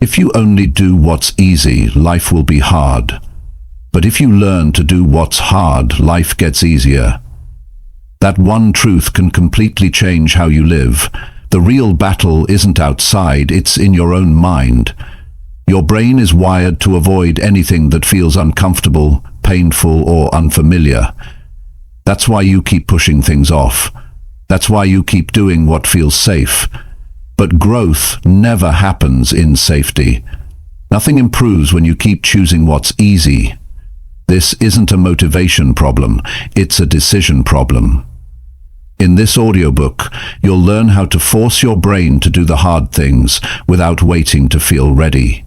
If you only do what's easy, life will be hard. But if you learn to do what's hard, life gets easier. That one truth can completely change how you live. The real battle isn't outside, it's in your own mind. Your brain is wired to avoid anything that feels uncomfortable, painful, or unfamiliar. That's why you keep pushing things off. That's why you keep doing what feels safe. But growth never happens in safety. Nothing improves when you keep choosing what's easy. This isn't a motivation problem, it's a decision problem. In this audiobook, you'll learn how to force your brain to do the hard things without waiting to feel ready.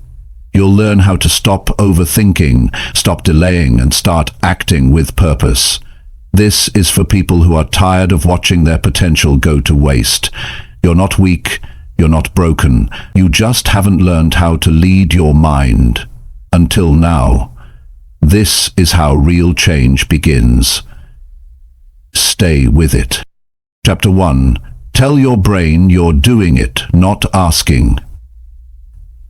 You'll learn how to stop overthinking, stop delaying, and start acting with purpose. This is for people who are tired of watching their potential go to waste. You're not weak, you're not broken. You just haven't learned how to lead your mind. Until now. This is how real change begins. Stay with it. Chapter 1. Tell your brain you're doing it, not asking.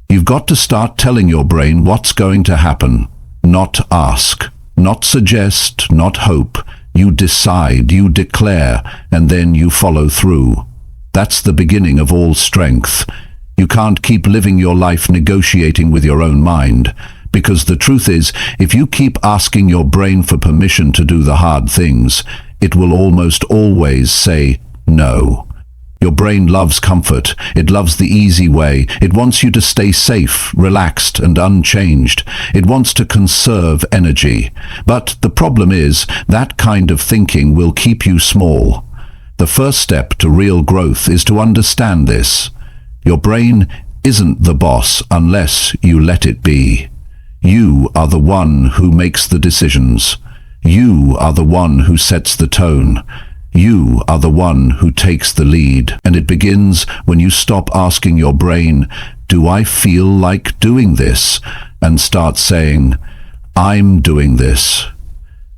You've got to start telling your brain what's going to happen. Not ask. Not suggest, not hope. You decide, you declare, and then you follow through. That's the beginning of all strength. You can't keep living your life negotiating with your own mind. Because the truth is, if you keep asking your brain for permission to do the hard things, it will almost always say no. Your brain loves comfort. It loves the easy way. It wants you to stay safe, relaxed, and unchanged. It wants to conserve energy. But the problem is, that kind of thinking will keep you small. The first step to real growth is to understand this. Your brain isn't the boss unless you let it be. You are the one who makes the decisions. You are the one who sets the tone. You are the one who takes the lead. And it begins when you stop asking your brain, "Do I feel like doing this?" and start saying, "I'm doing this."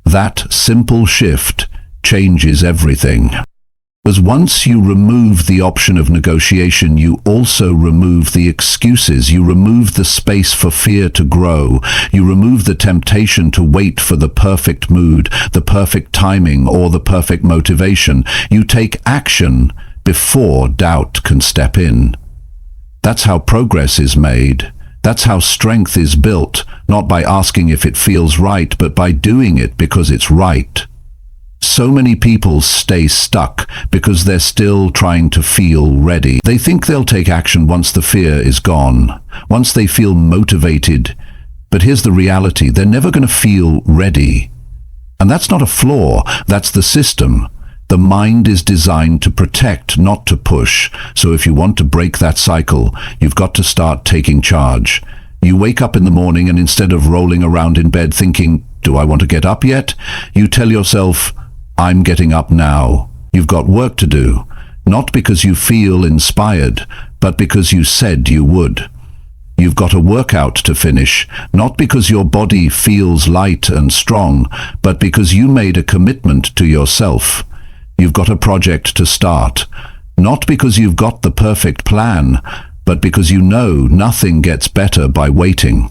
That simple shift changes everything. Because once you remove the option of negotiation, you also remove the excuses. You remove the space for fear to grow. You remove the temptation to wait for the perfect mood, the perfect timing, or the perfect motivation. You take action before doubt can step in. That's how progress is made. That's how strength is built, not by asking if it feels right, but by doing it because it's right. So many people stay stuck because they're still trying to feel ready. They think they'll take action once the fear is gone, once they feel motivated. But here's the reality, they're never going to feel ready. And that's not a flaw, that's the system. The mind is designed to protect, not to push. So if you want to break that cycle, you've got to start taking charge. You wake up in the morning and instead of rolling around in bed thinking, "Do I want to get up yet?" you tell yourself, "I'm getting up now." You've got work to do, not because you feel inspired, but because you said you would. You've got a workout to finish, not because your body feels light and strong, but because you made a commitment to yourself. You've got a project to start, not because you've got the perfect plan, but because you know nothing gets better by waiting.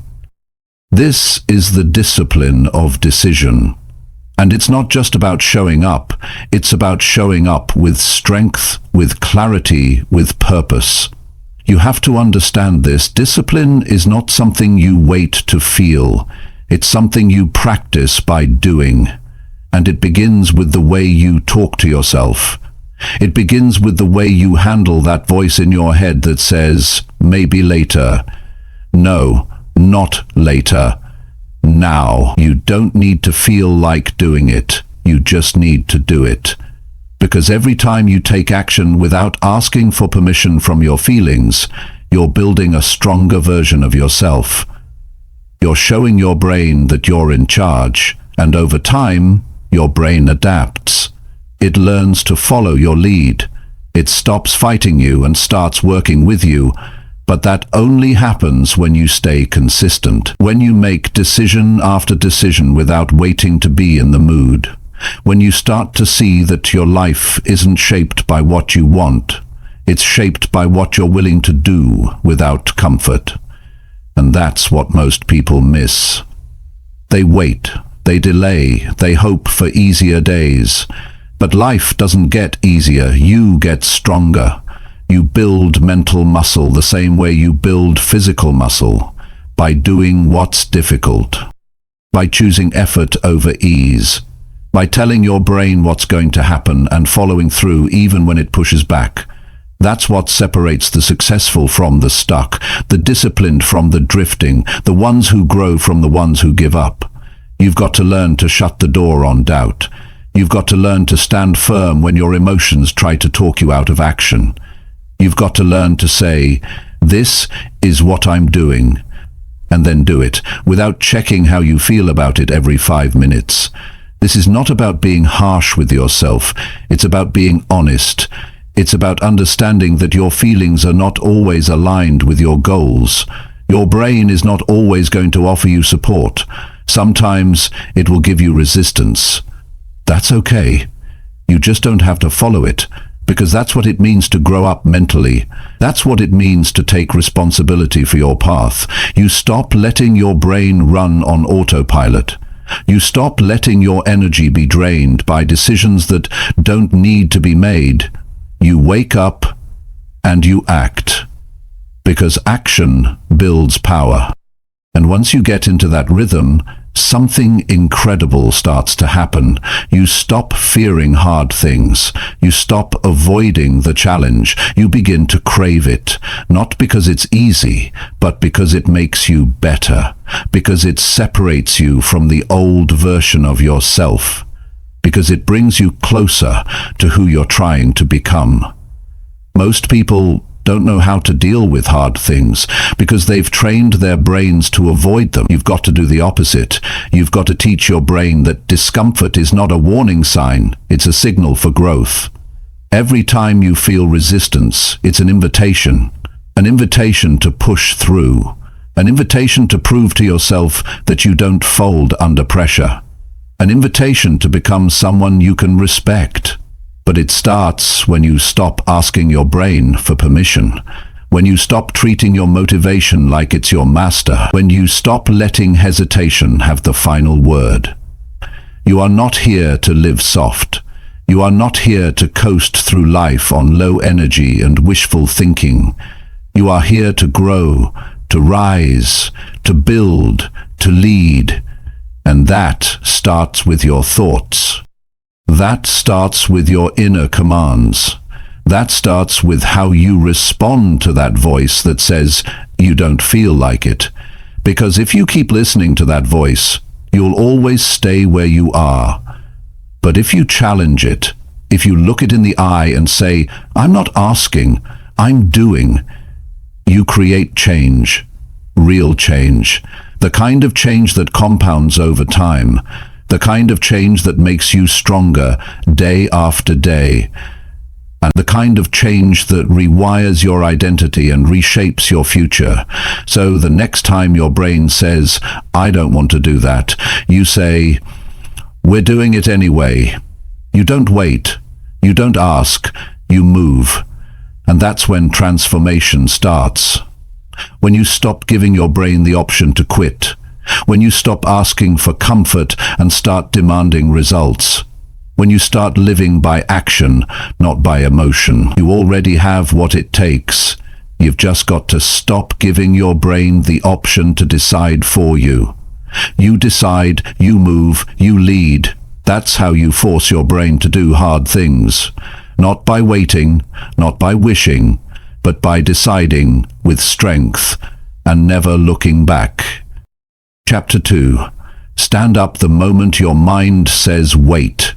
This is the discipline of decision. And it's not just about showing up, it's about showing up with strength, with clarity, with purpose. You have to understand this. Discipline is not something you wait to feel. It's something you practice by doing. And it begins with the way you talk to yourself. It begins with the way you handle that voice in your head that says, "Maybe later." No, not later. Now. You don't need to feel like doing it. You just need to do it. Because every time you take action without asking for permission from your feelings, you're building a stronger version of yourself. You're showing your brain that you're in charge, and over time, your brain adapts. It learns to follow your lead. It stops fighting you and starts working with you. But that only happens when you stay consistent, when you make decision after decision without waiting to be in the mood, when you start to see that your life isn't shaped by what you want, it's shaped by what you're willing to do without comfort. And that's what most people miss. They wait, they delay, they hope for easier days. But life doesn't get easier, you get stronger. You build mental muscle the same way you build physical muscle, by doing what's difficult, by choosing effort over ease, by telling your brain what's going to happen and following through even when it pushes back. That's what separates the successful from the stuck, the disciplined from the drifting, the ones who grow from the ones who give up. You've got to learn to shut the door on doubt. You've got to learn to stand firm when your emotions try to talk you out of action. You've got to learn to say, "This is what I'm doing," and then do it, without checking how you feel about it every 5 minutes. This is not about being harsh with yourself. It's about being honest. It's about understanding that your feelings are not always aligned with your goals. Your brain is not always going to offer you support. Sometimes it will give you resistance. That's okay. You just don't have to follow it, because that's what it means to grow up mentally. That's what it means to take responsibility for your path. You stop letting your brain run on autopilot. You stop letting your energy be drained by decisions that don't need to be made. You wake up and you act, because action builds power. And once you get into that rhythm, something incredible starts to happen. You stop fearing hard things. You stop avoiding the challenge. You begin to crave it, not because it's easy, but because it makes you better, because it separates you from the old version of yourself, because it brings you closer to who you're trying to become. Most people don't know how to deal with hard things because they've trained their brains to avoid them. You've got to do the opposite. You've got to teach your brain that discomfort is not a warning sign, it's a signal for growth. Every time you feel resistance, it's an invitation to push through, an invitation to prove to yourself that you don't fold under pressure, an invitation to become someone you can respect. But it starts when you stop asking your brain for permission, when you stop treating your motivation like it's your master, when you stop letting hesitation have the final word. You are not here to live soft. You are not here to coast through life on low energy and wishful thinking. You are here to grow, to rise, to build, to lead. And that starts with your thoughts. That starts with your inner commands. That starts with how you respond to that voice that says you don't feel like it. Because if you keep listening to that voice, you'll always stay where you are. But if you challenge it, if you look it in the eye and say, "I'm not asking, I'm doing," you create change, real change, the kind of change that compounds over time, the kind of change that makes you stronger day after day, and the kind of change that rewires your identity and reshapes your future. So the next time your brain says, "I don't want to do that," you say, "We're doing it anyway." You don't wait, you don't ask, you move. And that's when transformation starts. When you stop giving your brain the option to quit. When you stop asking for comfort and start demanding results. When you start living by action, not by emotion. You already have what it takes. You've just got to stop giving your brain the option to decide for you. You decide, you move, you lead. That's how you force your brain to do hard things. Not by waiting, not by wishing, but by deciding with strength and never looking back. Chapter 2. Stand up the moment your mind says wait.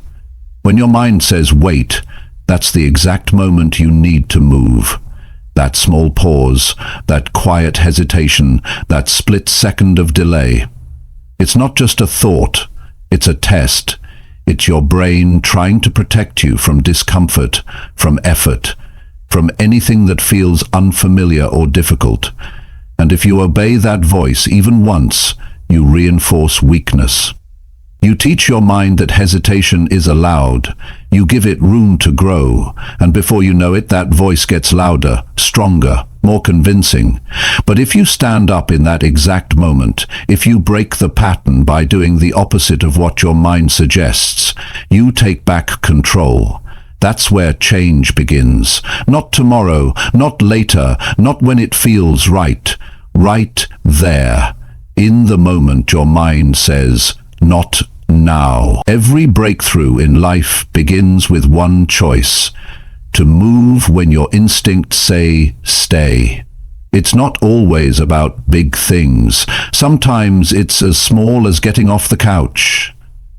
When your mind says wait, that's the exact moment you need to move. That small pause, that quiet hesitation, that split second of delay. It's not just a thought, it's a test. It's your brain trying to protect you from discomfort, from effort, from anything that feels unfamiliar or difficult. And if you obey that voice even once, you reinforce weakness. You teach your mind that hesitation is allowed. You give it room to grow, and before you know it, that voice gets louder, stronger, more convincing. But if you stand up in that exact moment, if you break the pattern by doing the opposite of what your mind suggests, you take back control. That's where change begins. Not tomorrow, not later, not when it feels right. Right there. In the moment your mind says, not now. Every breakthrough in life begins with one choice: to move when your instincts say stay. It's not always about big things. Sometimes it's as small as getting off the couch.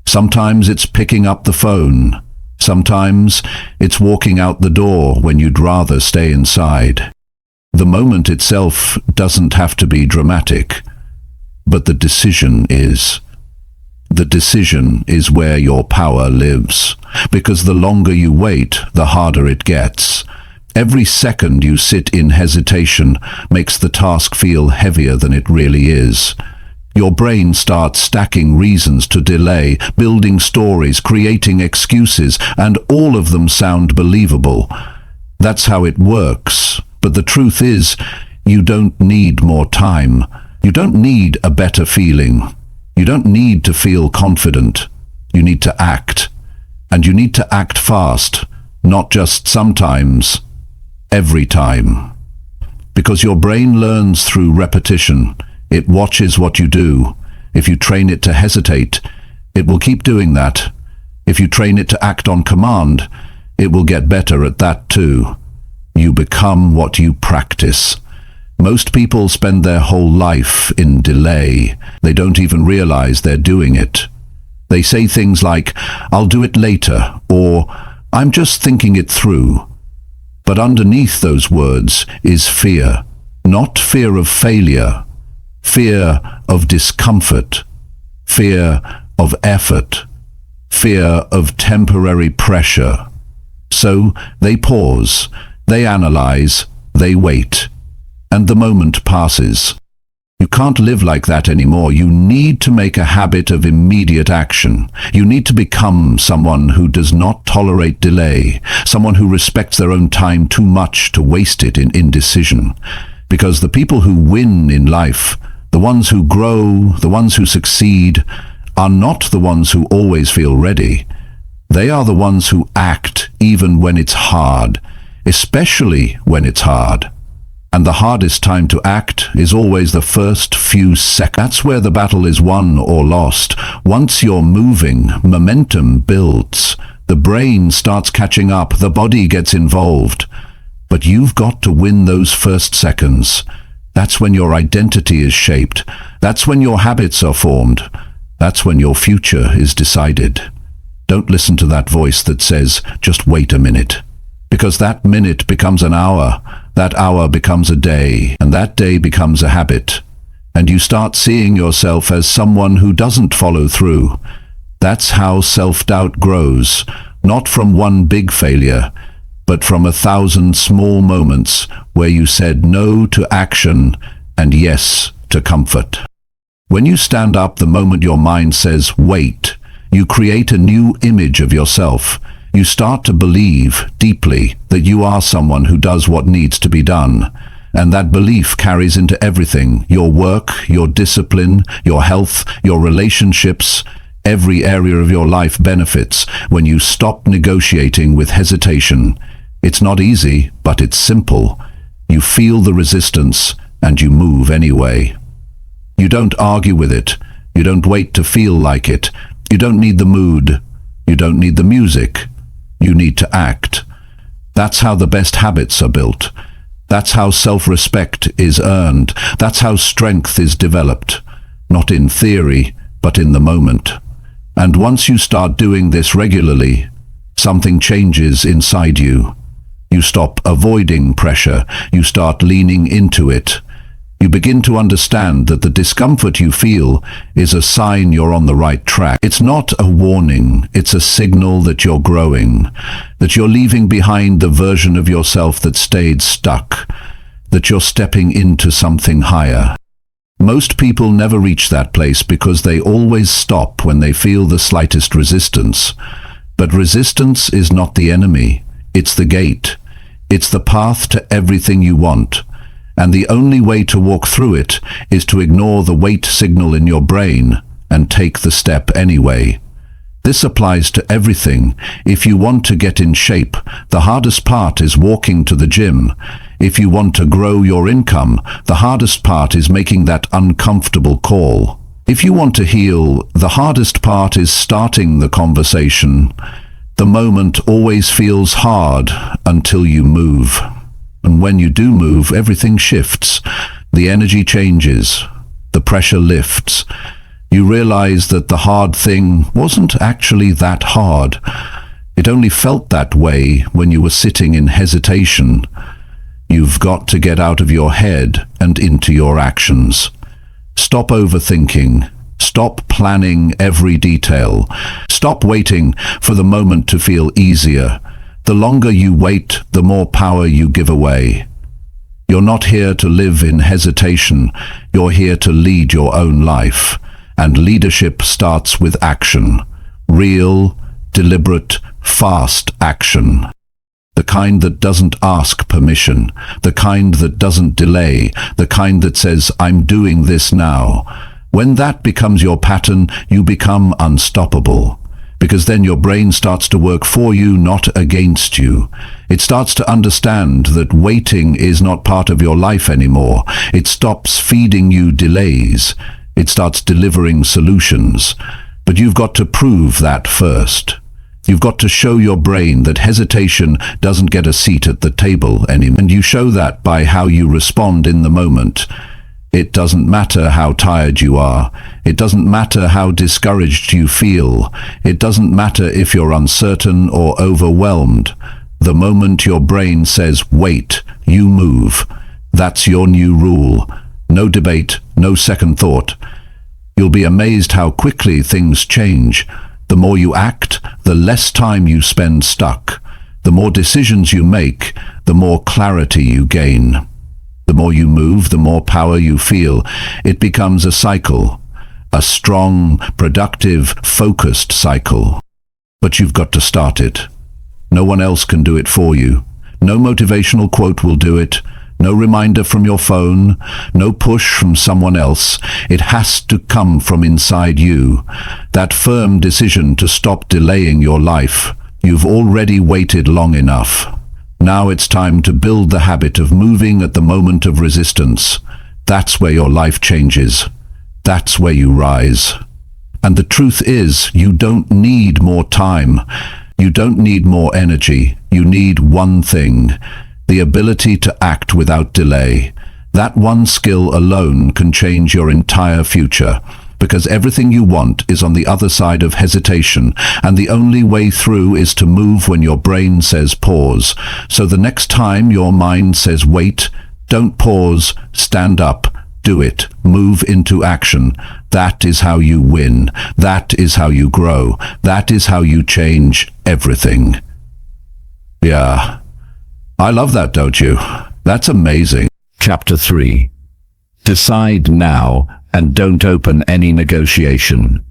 Sometimes it's picking up the phone. Sometimes it's walking out the door when you'd rather stay inside. The moment itself doesn't have to be dramatic, but the decision is. The decision is where your power lives, because the longer you wait, the harder it gets. Every second you sit in hesitation makes the task feel heavier than it really is. Your brain starts stacking reasons to delay, building stories, creating excuses, and all of them sound believable. That's how it works. But the truth is, you don't need more time. You don't need a better feeling. You don't need to feel confident. You need to act. And you need to act fast, not just sometimes, every time. Because your brain learns through repetition. It watches what you do. If you train it to hesitate, it will keep doing that. If you train it to act on command, it will get better at that too. You become what you practice. Most people spend their whole life in delay. They don't even realize they're doing it. They say things like, "I'll do it later," or "I'm just thinking it through." But underneath those words is fear. Not fear of failure. Fear of discomfort. Fear of effort. Fear of temporary pressure. So they pause. They analyze. They wait. And the moment passes. You can't live like that anymore. You need to make a habit of immediate action. You need to become someone who does not tolerate delay, someone who respects their own time too much to waste it in indecision. Because the people who win in life, the ones who grow, the ones who succeed, are not the ones who always feel ready. They are the ones who act even when it's hard, especially when it's hard. And the hardest time to act is always the first few seconds. That's where the battle is won or lost. Once you're moving, momentum builds. The brain starts catching up, the body gets involved. But you've got to win those first seconds. That's when your identity is shaped. That's when your habits are formed. That's when your future is decided. Don't listen to that voice that says, "Just wait a minute." Because that minute becomes an hour. That hour becomes a day, and that day becomes a habit. And you start seeing yourself as someone who doesn't follow through. That's how self-doubt grows, not from one big failure, but from 1,000 small moments where you said no to action and yes to comfort. When you stand up the moment your mind says wait, you create a new image of yourself. You start to believe deeply that you are someone who does what needs to be done. And that belief carries into everything: your work, your discipline, your health, your relationships. Every area of your life benefits when you stop negotiating with hesitation. It's not easy, but it's simple. You feel the resistance and you move anyway. You don't argue with it. You don't wait to feel like it. You don't need the mood. You don't need the music. You need to act. That's how the best habits are built. That's how self-respect is earned. That's how strength is developed. Not in theory, but in the moment. And once you start doing this regularly, something changes inside you. You stop avoiding pressure. You start leaning into it. You begin to understand that the discomfort you feel is a sign you're on the right track. It's not a warning, it's a signal that you're growing, that you're leaving behind the version of yourself that stayed stuck, that you're stepping into something higher. Most people never reach that place because they always stop when they feel the slightest resistance. But resistance is not the enemy. It's the gate. It's the path to everything you want. And the only way to walk through it is to ignore the wait signal in your brain and take the step anyway. This applies to everything. If you want to get in shape, the hardest part is walking to the gym. If you want to grow your income, the hardest part is making that uncomfortable call. If you want to heal, the hardest part is starting the conversation. The moment always feels hard until you move. And when you do move, everything shifts. The energy changes. The pressure lifts. You realize that the hard thing wasn't actually that hard. It only felt that way when you were sitting in hesitation. You've got to get out of your head and into your actions. Stop overthinking. Stop planning every detail. Stop waiting for the moment to feel easier. The longer you wait, the more power you give away. You're not here to live in hesitation. You're here to lead your own life. And leadership starts with action. Real, deliberate, fast action. The kind that doesn't ask permission. The kind that doesn't delay. The kind that says, I'm doing this now. When that becomes your pattern, you become unstoppable. Because then your brain starts to work for you, not against you. It starts to understand that waiting is not part of your life anymore. It stops feeding you delays. It starts delivering solutions. But you've got to prove that first. You've got to show your brain that hesitation doesn't get a seat at the table anymore. And you show that by how you respond in the moment. It doesn't matter how tired you are. It doesn't matter how discouraged you feel. It doesn't matter if you're uncertain or overwhelmed. The moment your brain says, wait, you move. That's your new rule. No debate, no second thought. You'll be amazed how quickly things change. The more you act, the less time you spend stuck. The more decisions you make, the more clarity you gain. The more you move, the more power you feel. It becomes a cycle, a strong, productive, focused cycle. But you've got to start it. No one else can do it for you. No motivational quote will do it. No reminder from your phone. No push from someone else. It has to come from inside you. That firm decision to stop delaying your life. You've already waited long enough. Now it's time to build the habit of moving at the moment of resistance. That's where your life changes. That's where you rise. And the truth is, you don't need more time. You don't need more energy. You need one thing: the ability to act without delay. That one skill alone can change your entire future. Because everything you want is on the other side of hesitation, and the only way through is to move when your brain says pause. So the next time your mind says wait, don't pause, stand up, do it, move into action. That is how you win. That is how you grow. That is how you change everything. Yeah, I love that, don't you? That's amazing. Chapter 3. Decide now and don't open any negotiation.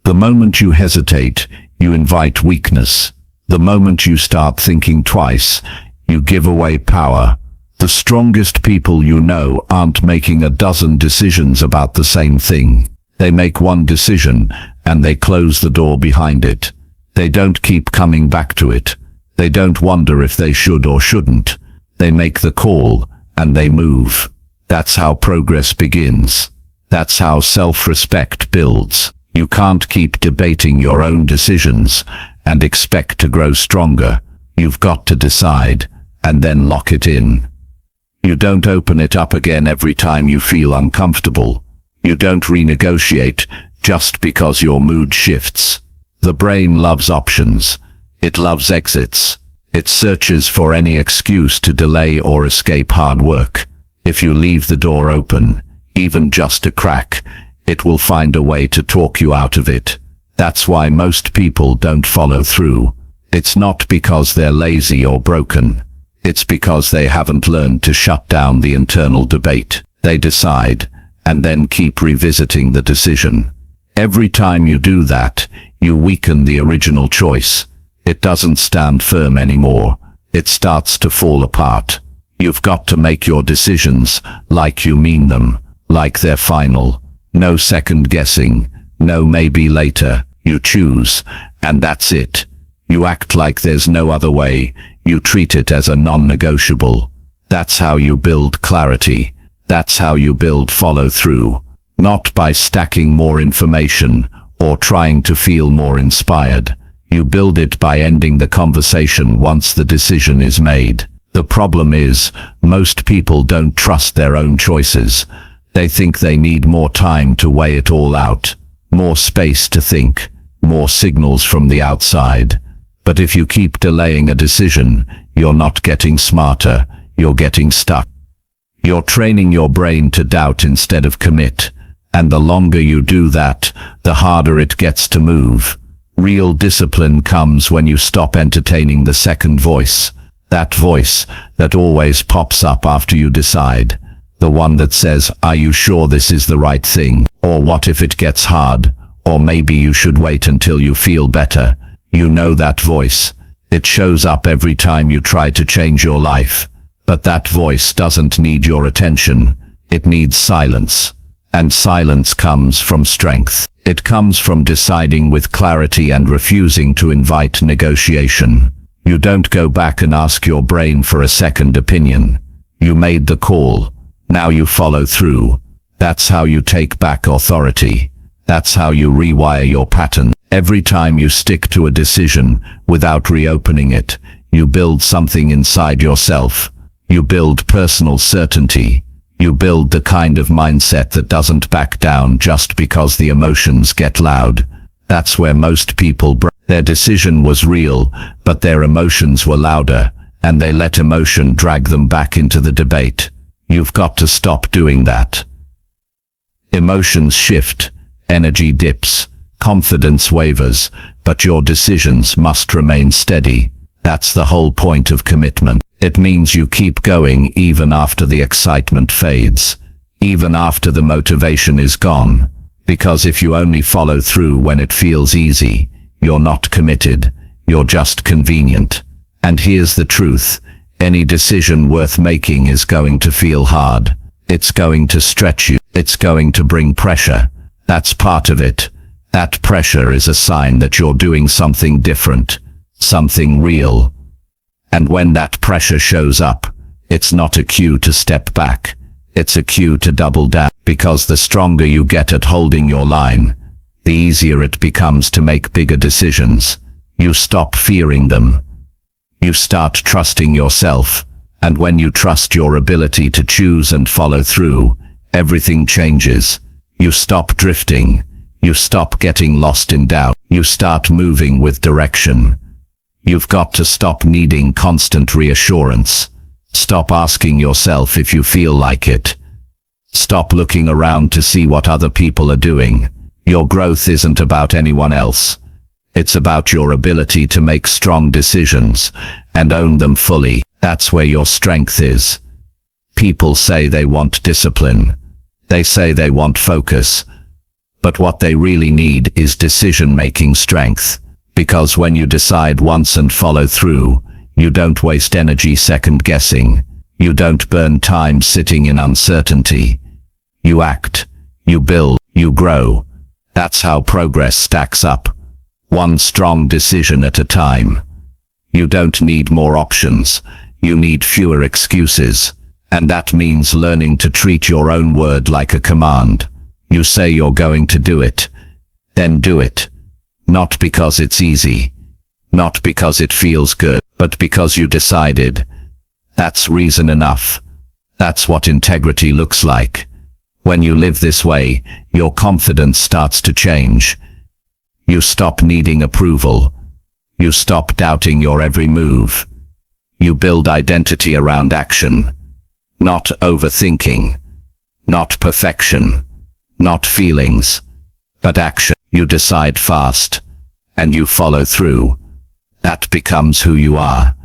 The moment you hesitate, you invite weakness. The moment you start thinking twice, you give away power. The strongest people you know aren't making a dozen decisions about the same thing. They make one decision, and they close the door behind it. They don't keep coming back to it. They don't wonder if they should or shouldn't. They make the call, and they move. That's how progress begins. That's how self-respect builds. You can't keep debating your own decisions and expect to grow stronger. You've got to decide, and then lock it in. You don't open it up again every time you feel uncomfortable. You don't renegotiate just because your mood shifts. The brain loves options. It loves exits. It searches for any excuse to delay or escape hard work. If you leave the door open, even just a crack, it will find a way to talk you out of it. That's why most people don't follow through. It's not because they're lazy or broken. It's because they haven't learned to shut down the internal debate. They decide, and then keep revisiting the decision. Every time you do that, you weaken the original choice. It doesn't stand firm anymore. It starts to fall apart. You've got to make your decisions like you mean them, like they're final. No second guessing, no maybe later. You choose, and that's it. You act like there's no other way. You treat it as a non-negotiable. That's how you build clarity. That's how you build follow-through. Not by stacking more information or trying to feel more inspired. You build it by ending the conversation once the decision is made. The problem is, most people don't trust their own choices. They think they need more time to weigh it all out, more space to think, more signals from the outside. But if you keep delaying a decision, you're not getting smarter, you're getting stuck. You're training your brain to doubt instead of commit, and the longer you do that, the harder it gets to move. Real discipline comes when you stop entertaining the second voice, that voice that always pops up after you decide. The one that says, "Are you sure this is the right thing?" Or "What if it gets hard?" Or "Maybe you should wait until you feel better." You know that voice. It shows up every time you try to change your life. But that voice doesn't need your attention. It needs silence. And silence comes from strength. It comes from deciding with clarity and refusing to invite negotiation. You don't go back and ask your brain for a second opinion. You made the call. Now you follow through. That's how you take back authority. That's how you rewire your pattern. Every time you stick to a decision without reopening it, you build something inside yourself. You build personal certainty. You build the kind of mindset that doesn't back down just because the emotions get loud. That's where most people their decision was real, but their emotions were louder, and they let emotion drag them back into the debate. You've got to stop doing that. Emotions shift, energy dips, confidence wavers, but your decisions must remain steady. That's the whole point of commitment. It means you keep going even after the excitement fades, even after the motivation is gone. Because if you only follow through when it feels easy, you're not committed, you're just convenient. And here's the truth, any decision worth making is going to feel hard. It's going to stretch you, it's going to bring pressure. That's part of it. That pressure is a sign that you're doing something different, something real. And when that pressure shows up, it's not a cue to step back. It's a cue to double down, because the stronger you get at holding your line, the easier it becomes to make bigger decisions. You stop fearing them. You start trusting yourself, and when you trust your ability to choose and follow through, everything changes. You stop drifting. You stop getting lost in doubt. You start moving with direction. You've got to stop needing constant reassurance. Stop asking yourself if you feel like it. Stop looking around to see what other people are doing. Your growth isn't about anyone else. It's about your ability to make strong decisions and own them fully. That's where your strength is. People say they want discipline. They say they want focus. But what they really need is decision-making strength. Because when you decide once and follow through, you don't waste energy second-guessing. You don't burn time sitting in uncertainty. You act, you build, you grow. That's how progress stacks up. One strong decision at a time. You don't need more options. You need fewer excuses. And that means learning to treat your own word like a command. You say you're going to do it. Then do it. Not because it's easy. Not because it feels good, but because you decided. That's reason enough. That's what integrity looks like. When you live this way, your confidence starts to change. You stop needing approval. You stop doubting your every move. You build identity around action. Not overthinking. Not perfection. Not feelings. But action. You decide fast. And you follow through. That becomes who you are.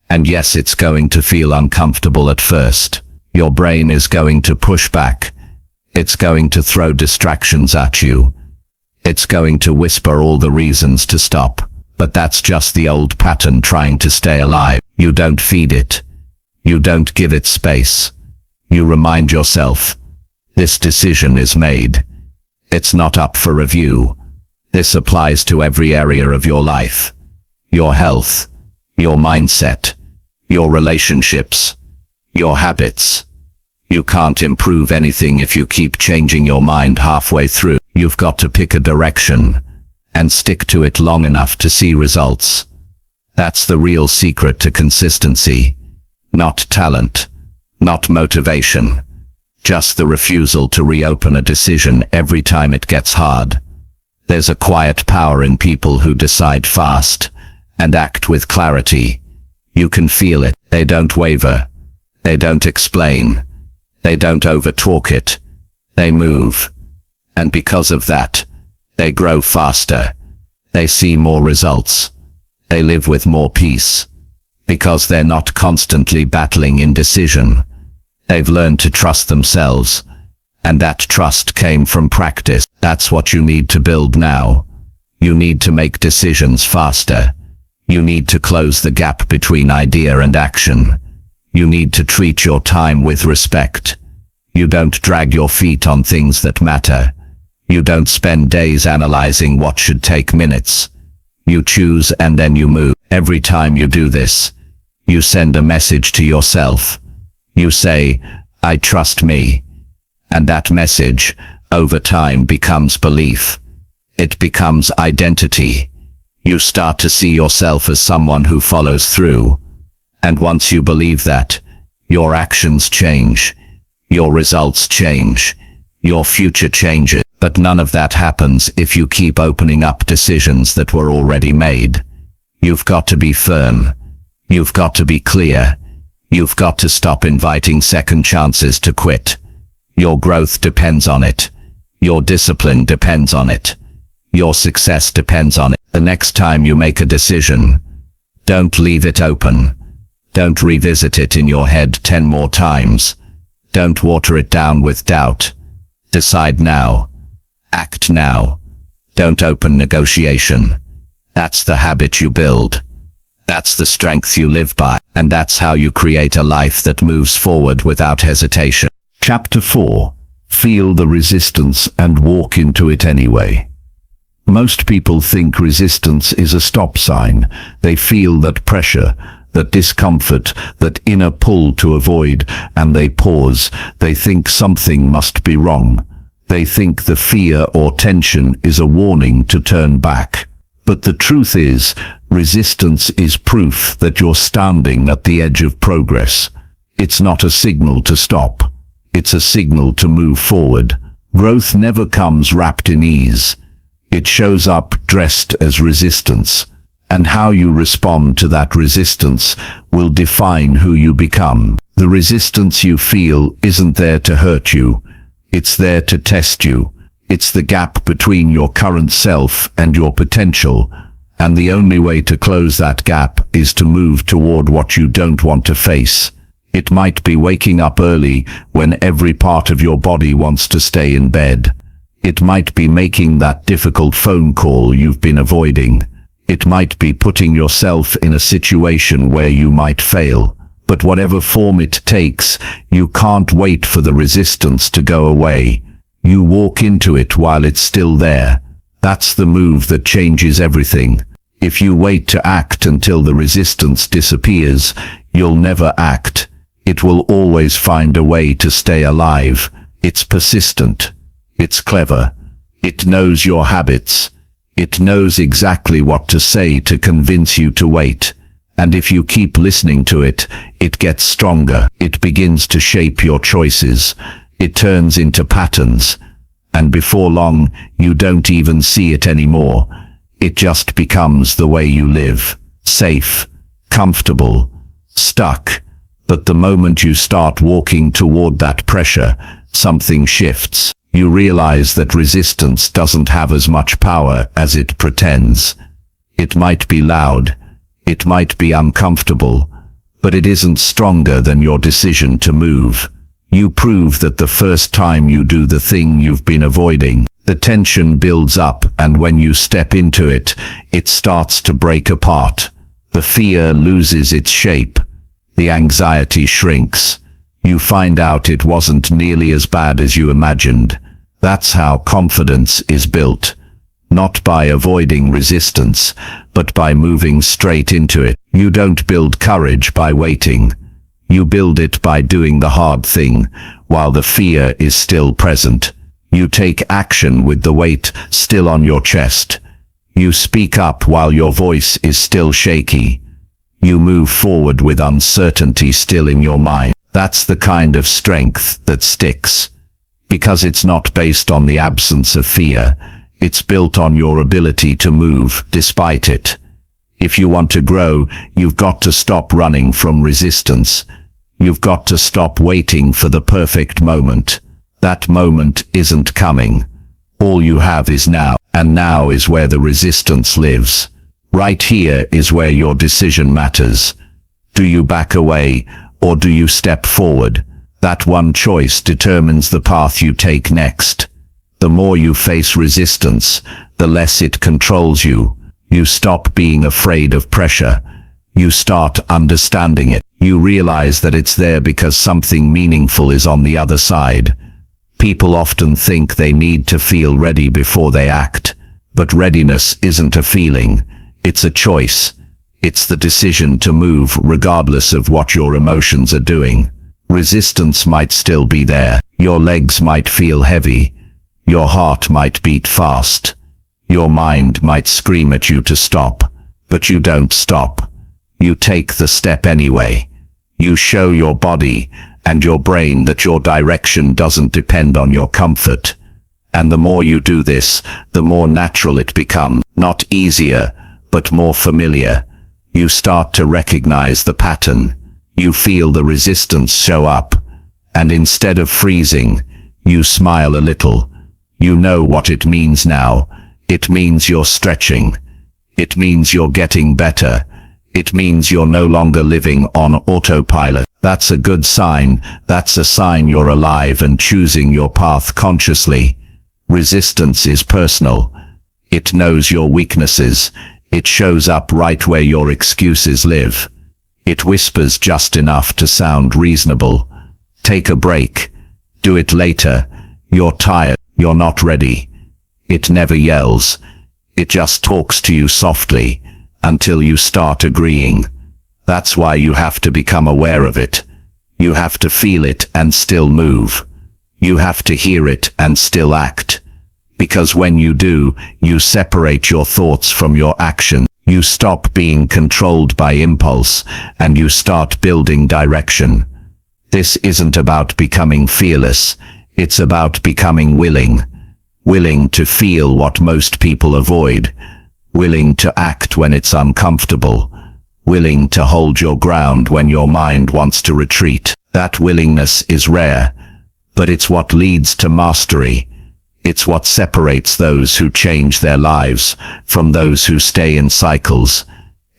And yes, it's going to feel uncomfortable at first. Your brain is going to push back. It's going to throw distractions at you. It's going to whisper all the reasons to stop. But that's just the old pattern trying to stay alive. You don't feed it. You don't give it space. You remind yourself, this decision is made. It's not up for review. This applies to every area of your life. Your health, your mindset, your relationships, your habits. You can't improve anything if you keep changing your mind halfway through. You've got to pick a direction and stick to it long enough to see results. That's the real secret to consistency. Not talent, not motivation, just the refusal to reopen a decision every time it gets hard. There's a quiet power in people who decide fast and act with clarity. You can feel it. They don't waver. They don't explain. They don't overtalk it. They move. And because of that, they grow faster. They see more results. They live with more peace. Because they're not constantly battling indecision. They've learned to trust themselves. And that trust came from practice. That's what you need to build now. You need to make decisions faster. You need to close the gap between idea and action. You need to treat your time with respect. You don't drag your feet on things that matter. You don't spend days analyzing what should take minutes. You choose and then you move. Every time you do this, you send a message to yourself. You say, I trust me. And that message, over time, becomes belief. It becomes identity. You start to see yourself as someone who follows through. And once you believe that, your actions change. Your results change. Your future changes. But none of that happens if you keep opening up decisions that were already made. You've got to be firm. You've got to be clear. You've got to stop inviting second chances to quit. Your growth depends on it. Your discipline depends on it. Your success depends on it. The next time you make a decision, don't leave it open. Don't revisit it in your head 10 more times. Don't water it down with doubt. Decide now. Act now. Don't open negotiation. That's the habit you build. That's the strength you live by. And that's how you create a life that moves forward without hesitation. Chapter 4. Feel the resistance and walk into it anyway. Most people think resistance is a stop sign. They feel that pressure, that discomfort, that inner pull to avoid, and they pause. They think something must be wrong. They think the fear or tension is a warning to turn back. But the truth is, resistance is proof that you're standing at the edge of progress. It's not a signal to stop. It's a signal to move forward. Growth never comes wrapped in ease. It shows up dressed as resistance. And how you respond to that resistance will define who you become. The resistance you feel isn't there to hurt you. It's there to test you. It's the gap between your current self and your potential. And the only way to close that gap is to move toward what you don't want to face. It might be waking up early when every part of your body wants to stay in bed. It might be making that difficult phone call you've been avoiding. It might be putting yourself in a situation where you might fail. But whatever form it takes, you can't wait for the resistance to go away. You walk into it while it's still there. That's the move that changes everything. If you wait to act until the resistance disappears, you'll never act. It will always find a way to stay alive. It's persistent. It's clever. It knows your habits. It knows exactly what to say to convince you to wait. And if you keep listening to it, it gets stronger. It begins to shape your choices. It turns into patterns. And before long, you don't even see it anymore. It just becomes the way you live. Safe, comfortable, stuck. But the moment you start walking toward that pressure, something shifts. You realize that resistance doesn't have as much power as it pretends. It might be loud. It might be uncomfortable, but it isn't stronger than your decision to move. You prove that the first time you do the thing you've been avoiding, the tension builds up, and when you step into it, it starts to break apart. The fear loses its shape. The anxiety shrinks. You find out it wasn't nearly as bad as you imagined. That's how confidence is built. Not by avoiding resistance, but by moving straight into it. You don't build courage by waiting. You build it by doing the hard thing, while the fear is still present. You take action with the weight still on your chest. You speak up while your voice is still shaky. You move forward with uncertainty still in your mind. That's the kind of strength that sticks. Because it's not based on the absence of fear. It's built on your ability to move despite it. If you want to grow, you've got to stop running from resistance. You've got to stop waiting for the perfect moment. That moment isn't coming. All you have is now, and now is where the resistance lives. Right here is where your decision matters. Do you back away, or do you step forward? That one choice determines the path you take next. The more you face resistance, the less it controls you. You stop being afraid of pressure. You start understanding it. You realize that it's there because something meaningful is on the other side. People often think they need to feel ready before they act, but readiness isn't a feeling. It's a choice. It's the decision to move regardless of what your emotions are doing. Resistance might still be there. Your legs might feel heavy. Your heart might beat fast. Your mind might scream at you to stop, but you don't stop. You take the step anyway. You show your body and your brain that your direction doesn't depend on your comfort. And the more you do this, the more natural it becomes. Not easier, but more familiar. You start to recognize the pattern. You feel the resistance show up, and instead of freezing, you smile a little. You know what it means now. It means you're stretching. It means you're getting better. It means you're no longer living on autopilot. That's a good sign. That's a sign you're alive and choosing your path consciously. Resistance is personal. It knows your weaknesses. It shows up right where your excuses live. It whispers just enough to sound reasonable. Take a break. Do it later. You're tired. You're not ready. It never yells. It just talks to you softly until you start agreeing. That's why you have to become aware of it. You have to feel it and still move. You have to hear it and still act. Because when you do, you separate your thoughts from your action. You stop being controlled by impulse, and you start building direction. This isn't about becoming fearless. It's about becoming willing. Willing to feel what most people avoid. Willing to act when it's uncomfortable. Willing to hold your ground when your mind wants to retreat. That willingness is rare, but it's what leads to mastery. It's what separates those who change their lives from those who stay in cycles.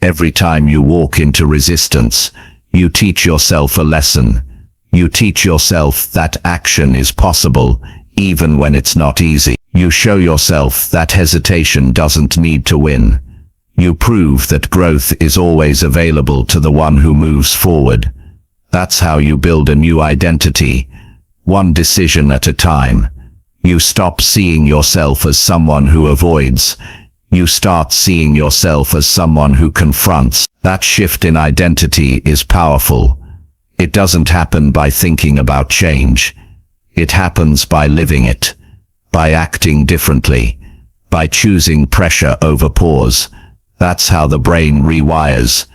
Every time you walk into resistance, you teach yourself a lesson. You teach yourself that action is possible, even when it's not easy. You show yourself that hesitation doesn't need to win. You prove that growth is always available to the one who moves forward. That's how you build a new identity, one decision at a time. You stop seeing yourself as someone who avoids. You start seeing yourself as someone who confronts. That shift in identity is powerful. It doesn't happen by thinking about change. It happens by living it, by acting differently, by choosing pressure over pause. That's how the brain rewires,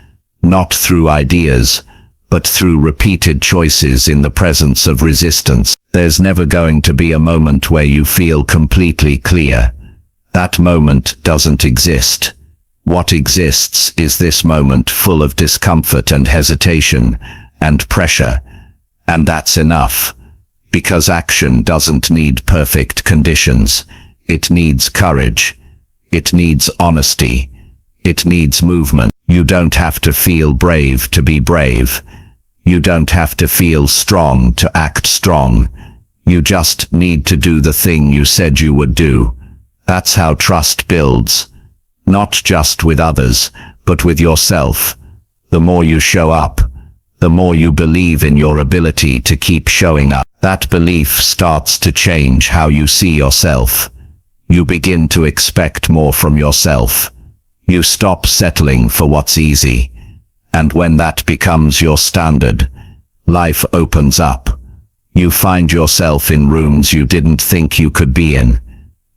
not through ideas, but through repeated choices in the presence of resistance. There's never going to be a moment where you feel completely clear. That moment doesn't exist. What exists is this moment full of discomfort and hesitation and pressure. And that's enough. Because action doesn't need perfect conditions. It needs courage. It needs honesty. It needs movement. You don't have to feel brave to be brave. You don't have to feel strong to act strong. You just need to do the thing you said you would do. That's how trust builds. Not just with others, but with yourself. The more you show up, the more you believe in your ability to keep showing up. That belief starts to change how you see yourself. You begin to expect more from yourself. You stop settling for what's easy. And when that becomes your standard, life opens up. You find yourself in rooms you didn't think you could be in.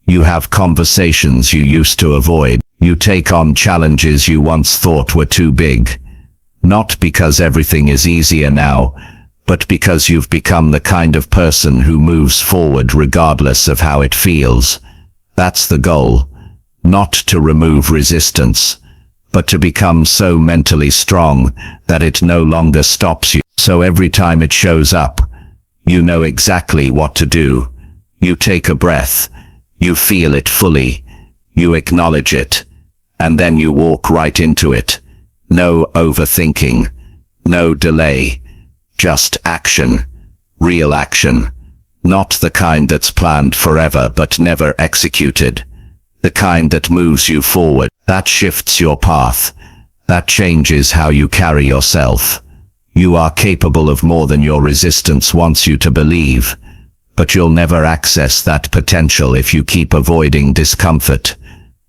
You have conversations you used to avoid. You take on challenges you once thought were too big. Not because everything is easier now, but because you've become the kind of person who moves forward regardless of how it feels. That's the goal. Not to remove resistance, but to become so mentally strong that it no longer stops you. So every time it shows up, you know exactly what to do. You take a breath, you feel it fully, you acknowledge it, and then you walk right into it. No overthinking, no delay, just action, real action. Not the kind that's planned forever but never executed. The kind that moves you forward, that shifts your path, that changes how you carry yourself. You are capable of more than your resistance wants you to believe, but you'll never access that potential if you keep avoiding discomfort.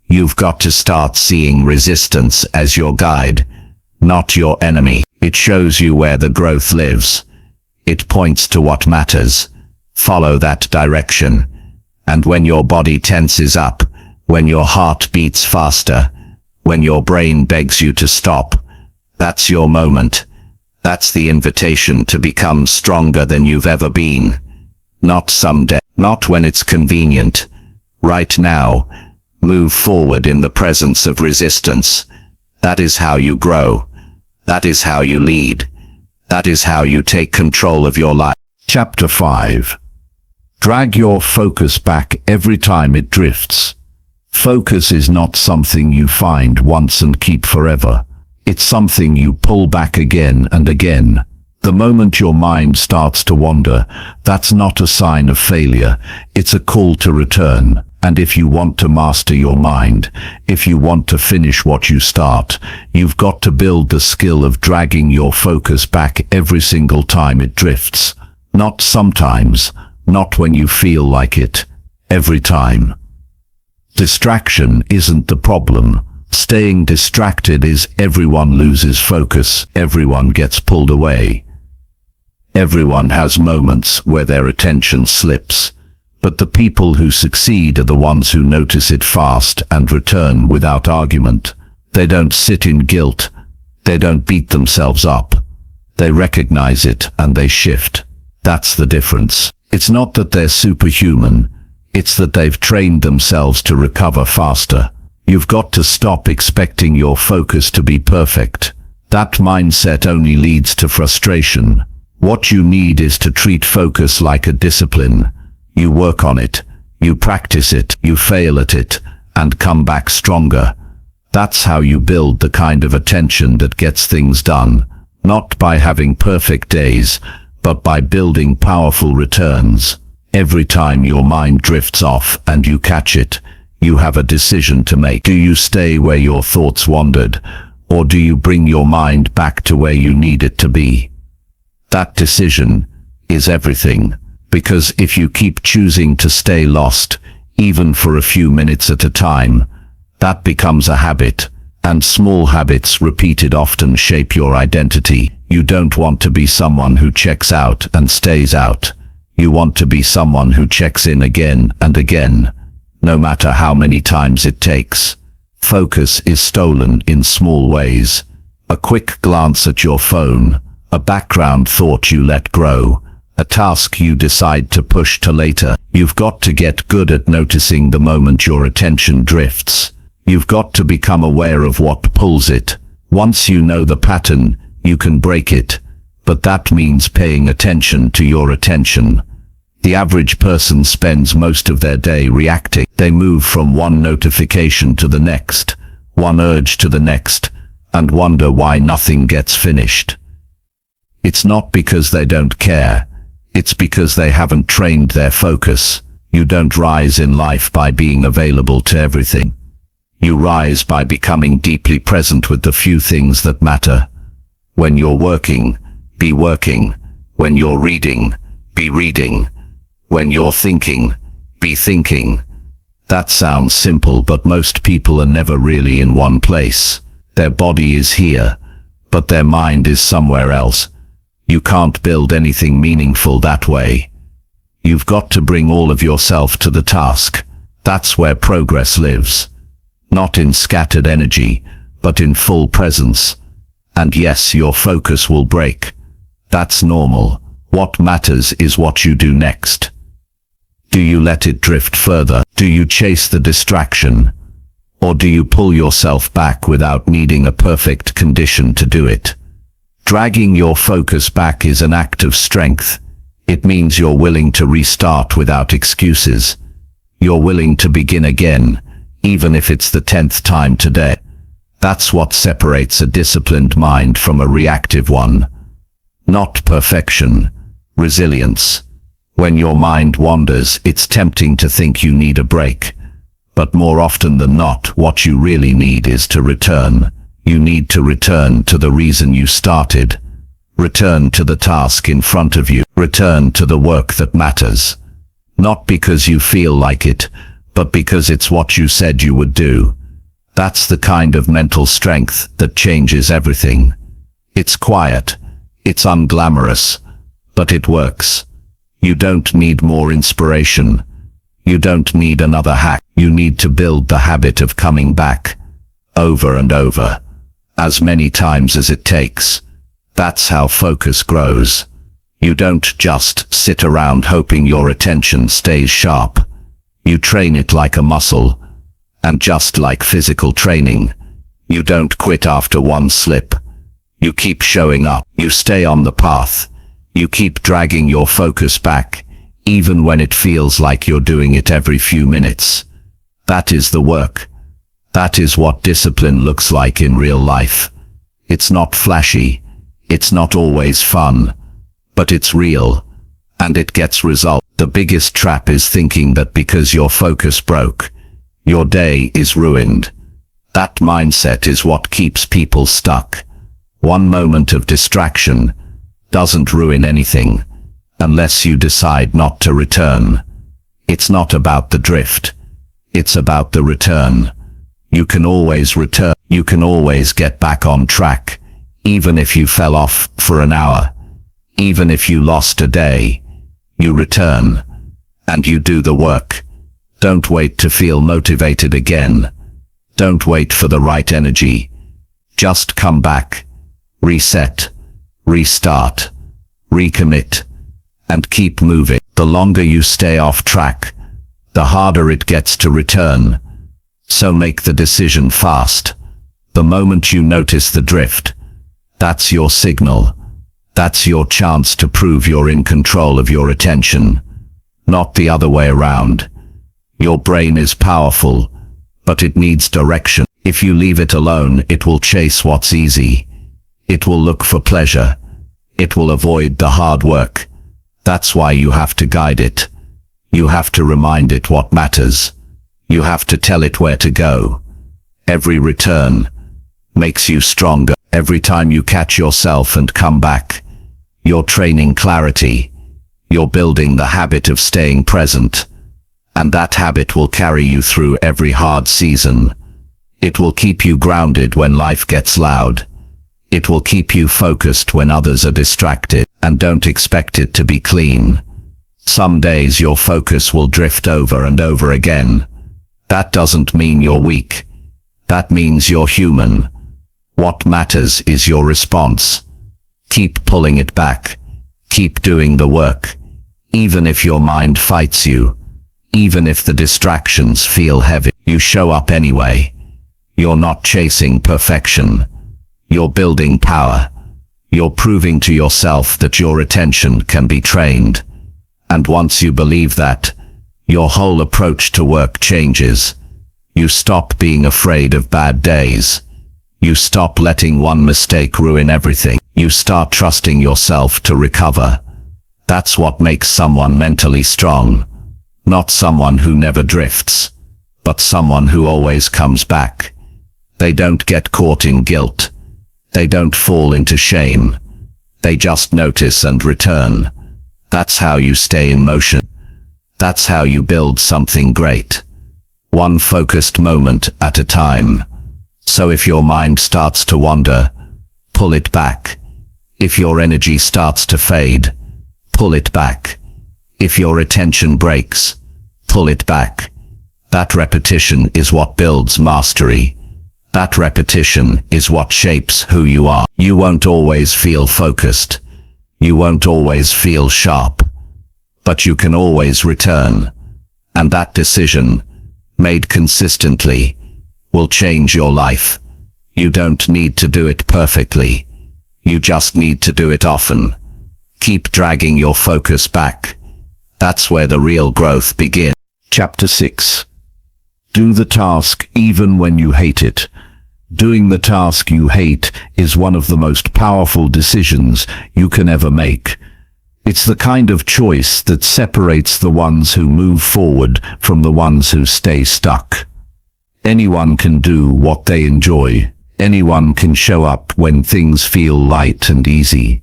You've got to start seeing resistance as your guide, not your enemy. It shows you where the growth lives. It points to what matters. Follow that direction. And when your body tenses up, when your heart beats faster, when your brain begs you to stop, that's your moment. That's the invitation to become stronger than you've ever been. Not someday, not when it's convenient. Right now, move forward in the presence of resistance. That is how you grow. That is how you lead. That is how you take control of your life. Chapter 5. Drag your focus back every time it drifts. Focus is not something you find once and keep forever. It's something you pull back again and again. The moment your mind starts to wander, that's not a sign of failure. It's a call to return. And if you want to master your mind, if you want to finish what you start, you've got to build the skill of dragging your focus back every single time it drifts. Not sometimes, not when you feel like it. Every time. Distraction isn't the problem. Staying distracted is. Everyone loses focus. Everyone gets pulled away. Everyone has moments where their attention slips. But the people who succeed are the ones who notice it fast and return without argument. They don't sit in guilt. They don't beat themselves up. They recognize it and they shift. That's the difference. It's not that they're superhuman. It's that they've trained themselves to recover faster. You've got to stop expecting your focus to be perfect. That mindset only leads to frustration. What you need is to treat focus like a discipline. You work on it, you practice it, you fail at it, and come back stronger. That's how you build the kind of attention that gets things done, not by having perfect days, but by building powerful returns. Every time your mind drifts off and you catch it, you have a decision to make. Do you stay where your thoughts wandered, or do you bring your mind back to where you need it to be? That decision is everything, because if you keep choosing to stay lost, even for a few minutes at a time, that becomes a habit, and small habits repeated often shape your identity. You don't want to be someone who checks out and stays out. You want to be someone who checks in again and again, no matter how many times it takes. Focus is stolen in small ways. A quick glance at your phone, a background thought you let grow, a task you decide to push to later. You've got to get good at noticing the moment your attention drifts. You've got to become aware of what pulls it. Once you know the pattern, you can break it. But that means paying attention to your attention. The average person spends most of their day reacting. They move from one notification to the next, one urge to the next, and wonder why nothing gets finished. It's not because they don't care. It's because they haven't trained their focus. You don't rise in life by being available to everything. You rise by becoming deeply present with the few things that matter. When you're working, be working. When you're reading, be reading. When you're thinking, be thinking. That sounds simple, but most people are never really in one place. Their body is here, but their mind is somewhere else. You can't build anything meaningful that way. You've got to bring all of yourself to the task. That's where progress lives. Not in scattered energy, but in full presence. And yes, your focus will break. That's normal. What matters is what you do next. Do you let it drift further? Do you chase the distraction? Or do you pull yourself back without needing a perfect condition to do it? Dragging your focus back is an act of strength. It means you're willing to restart without excuses. You're willing to begin again, even if it's the 10th time today. That's what separates a disciplined mind from a reactive one. Not perfection, resilience. When your mind wanders, it's tempting to think you need a break. But more often than not, what you really need is to return. You need to return to the reason you started. Return to the task in front of you. Return to the work that matters. Not because you feel like it, but because it's what you said you would do. That's the kind of mental strength that changes everything. It's quiet. It's unglamorous. But it works. You don't need more inspiration. You don't need another hack. You need to build the habit of coming back. Over and over. As many times as it takes. That's how focus grows. You don't just sit around hoping your attention stays sharp. You train it like a muscle. And just like physical training, you don't quit after one slip. You keep showing up. You stay on the path. You keep dragging your focus back, even when it feels like you're doing it every few minutes. That is the work. That is what discipline looks like in real life. It's not flashy. It's not always fun. But it's real. And it gets results. The biggest trap is thinking that because your focus broke, your day is ruined. That mindset is what keeps people stuck. One moment of distraction doesn't ruin anything, unless you decide not to return. It's not about the drift. It's about the return. You can always return. You can always get back on track, even if you fell off for an hour. Even if you lost a day, you return. And you do the work. Don't wait to feel motivated again. Don't wait for the right energy. Just come back. Reset. Restart. Recommit. And keep moving. The longer you stay off track, the harder it gets to return. So make the decision fast. The moment you notice the drift, that's your signal. That's your chance to prove you're in control of your attention. Not the other way around. Your brain is powerful, but it needs direction. If you leave it alone, it will chase what's easy. It will look for pleasure. It will avoid the hard work. That's why you have to guide it. You have to remind it what matters. You have to tell it where to go. Every return makes you stronger. Every time you catch yourself and come back, you're training clarity. You're building the habit of staying present. And that habit will carry you through every hard season. It will keep you grounded when life gets loud. It will keep you focused when others are distracted. And don't expect it to be clean. Some days your focus will drift over and over again. That doesn't mean you're weak. That means you're human. What matters is your response. Keep pulling it back. Keep doing the work. Even if your mind fights you. Even if the distractions feel heavy, you show up anyway. You're not chasing perfection. You're building power. You're proving to yourself that your attention can be trained. And once you believe that, your whole approach to work changes. You stop being afraid of bad days. You stop letting one mistake ruin everything. You start trusting yourself to recover. That's what makes someone mentally strong. Not someone who never drifts, but someone who always comes back. They don't get caught in guilt. They don't fall into shame. They just notice and return. That's how you stay in motion. That's how you build something great. One focused moment at a time. So if your mind starts to wander, pull it back. If your energy starts to fade, pull it back. If your attention breaks, pull it back. That repetition is what builds mastery. That repetition is what shapes who you are. You won't always feel focused. You won't always feel sharp. But you can always return. And that decision, made consistently, will change your life. You don't need to do it perfectly. You just need to do it often. Keep dragging your focus back. That's where the real growth begins. Chapter 6. Do the task even when you hate it. Doing the task you hate is one of the most powerful decisions you can ever make. It's the kind of choice that separates the ones who move forward from the ones who stay stuck. Anyone can do what they enjoy. Anyone can show up when things feel light and easy.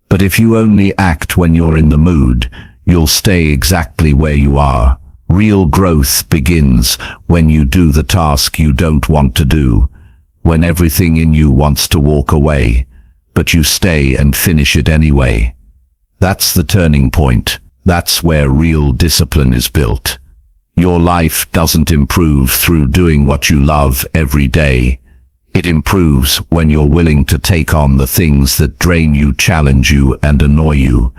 But if you only act when you're in the mood, you'll stay exactly where you are. Real growth begins when you do the task you don't want to do, when everything in you wants to walk away, but you stay and finish it anyway. That's the turning point. That's where real discipline is built. Your life doesn't improve through doing what you love every day. It improves when you're willing to take on the things that drain you, challenge you, and annoy you,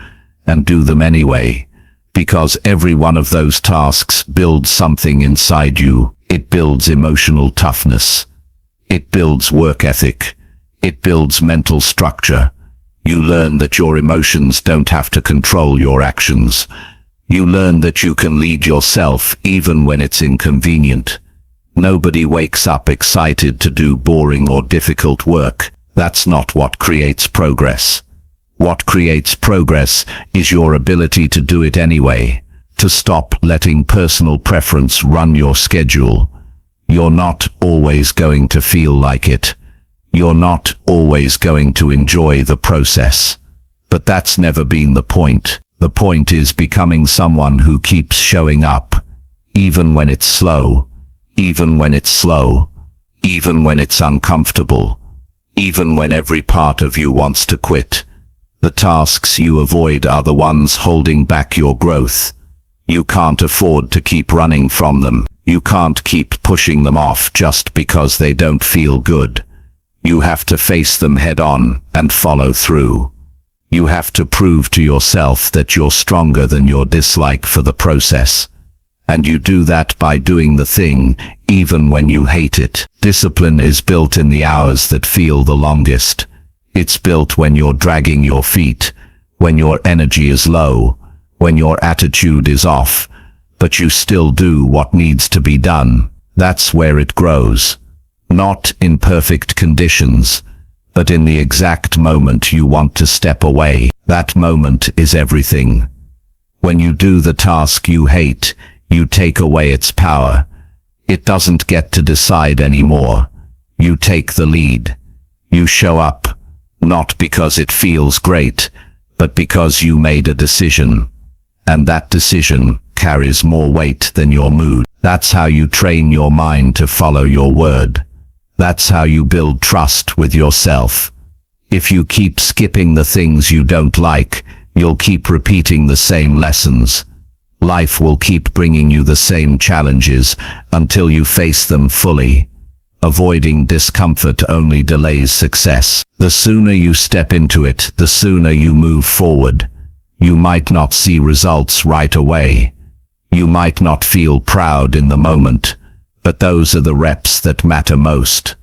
and do them anyway. Because every one of those tasks builds something inside you. It builds emotional toughness. It builds work ethic. It builds mental structure. You learn that your emotions don't have to control your actions. You learn that you can lead yourself even when it's inconvenient. Nobody wakes up excited to do boring or difficult work. That's not what creates progress. What creates progress is your ability to do it anyway, to stop letting personal preference run your schedule. You're not always going to feel like it. You're not always going to enjoy the process. But that's never been the point. The point is becoming someone who keeps showing up, even when it's slow, even when it's slow, even when it's uncomfortable, even when every part of you wants to quit. The tasks you avoid are the ones holding back your growth. You can't afford to keep running from them. You can't keep pushing them off just because they don't feel good. You have to face them head on and follow through. You have to prove to yourself that you're stronger than your dislike for the process. And you do that by doing the thing, even when you hate it. Discipline is built in the hours that feel the longest. It's built when you're dragging your feet, when your energy is low, when your attitude is off, but you still do what needs to be done. That's where it grows. Not in perfect conditions, but in the exact moment you want to step away. That moment is everything. When you do the task you hate, you take away its power. It doesn't get to decide anymore. You take the lead. You show up, not because it feels great, but because you made a decision. And that decision carries more weight than your mood. That's how you train your mind to follow your word. That's how you build trust with yourself. If you keep skipping the things you don't like, you'll keep repeating the same lessons. Life will keep bringing you the same challenges until you face them fully. Avoiding discomfort only delays success. The sooner you step into it, the sooner you move forward. You might not see results right away. You might not feel proud in the moment, but those are the reps that matter most.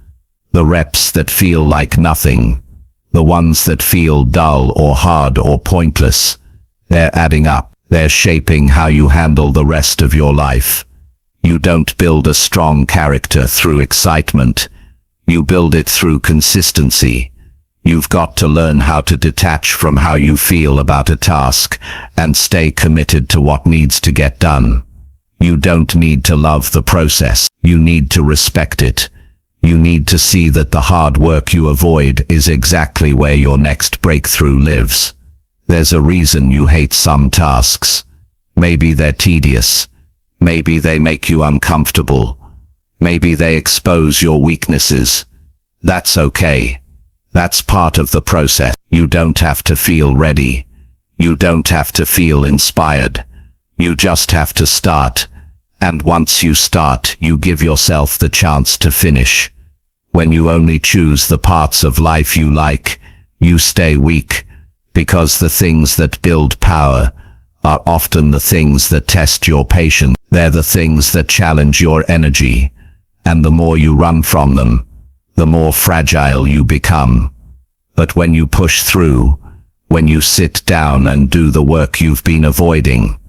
The reps that feel like nothing. The ones that feel dull or hard or pointless. They're adding up. They're shaping how you handle the rest of your life. You don't build a strong character through excitement. You build it through consistency. You've got to learn how to detach from how you feel about a task and stay committed to what needs to get done. You don't need to love the process. You need to respect it. You need to see that the hard work you avoid is exactly where your next breakthrough lives. There's a reason you hate some tasks. Maybe they're tedious. Maybe they make you uncomfortable. Maybe they expose your weaknesses. That's okay. That's part of the process. You don't have to feel ready. You don't have to feel inspired. You just have to start. And once you start, you give yourself the chance to finish. When you only choose the parts of life you like, you stay weak, because the things that build power are often the things that test your patience. They're the things that challenge your energy, and the more you run from them, the more fragile you become. But when you push through, when you sit down and do the work you've been avoiding,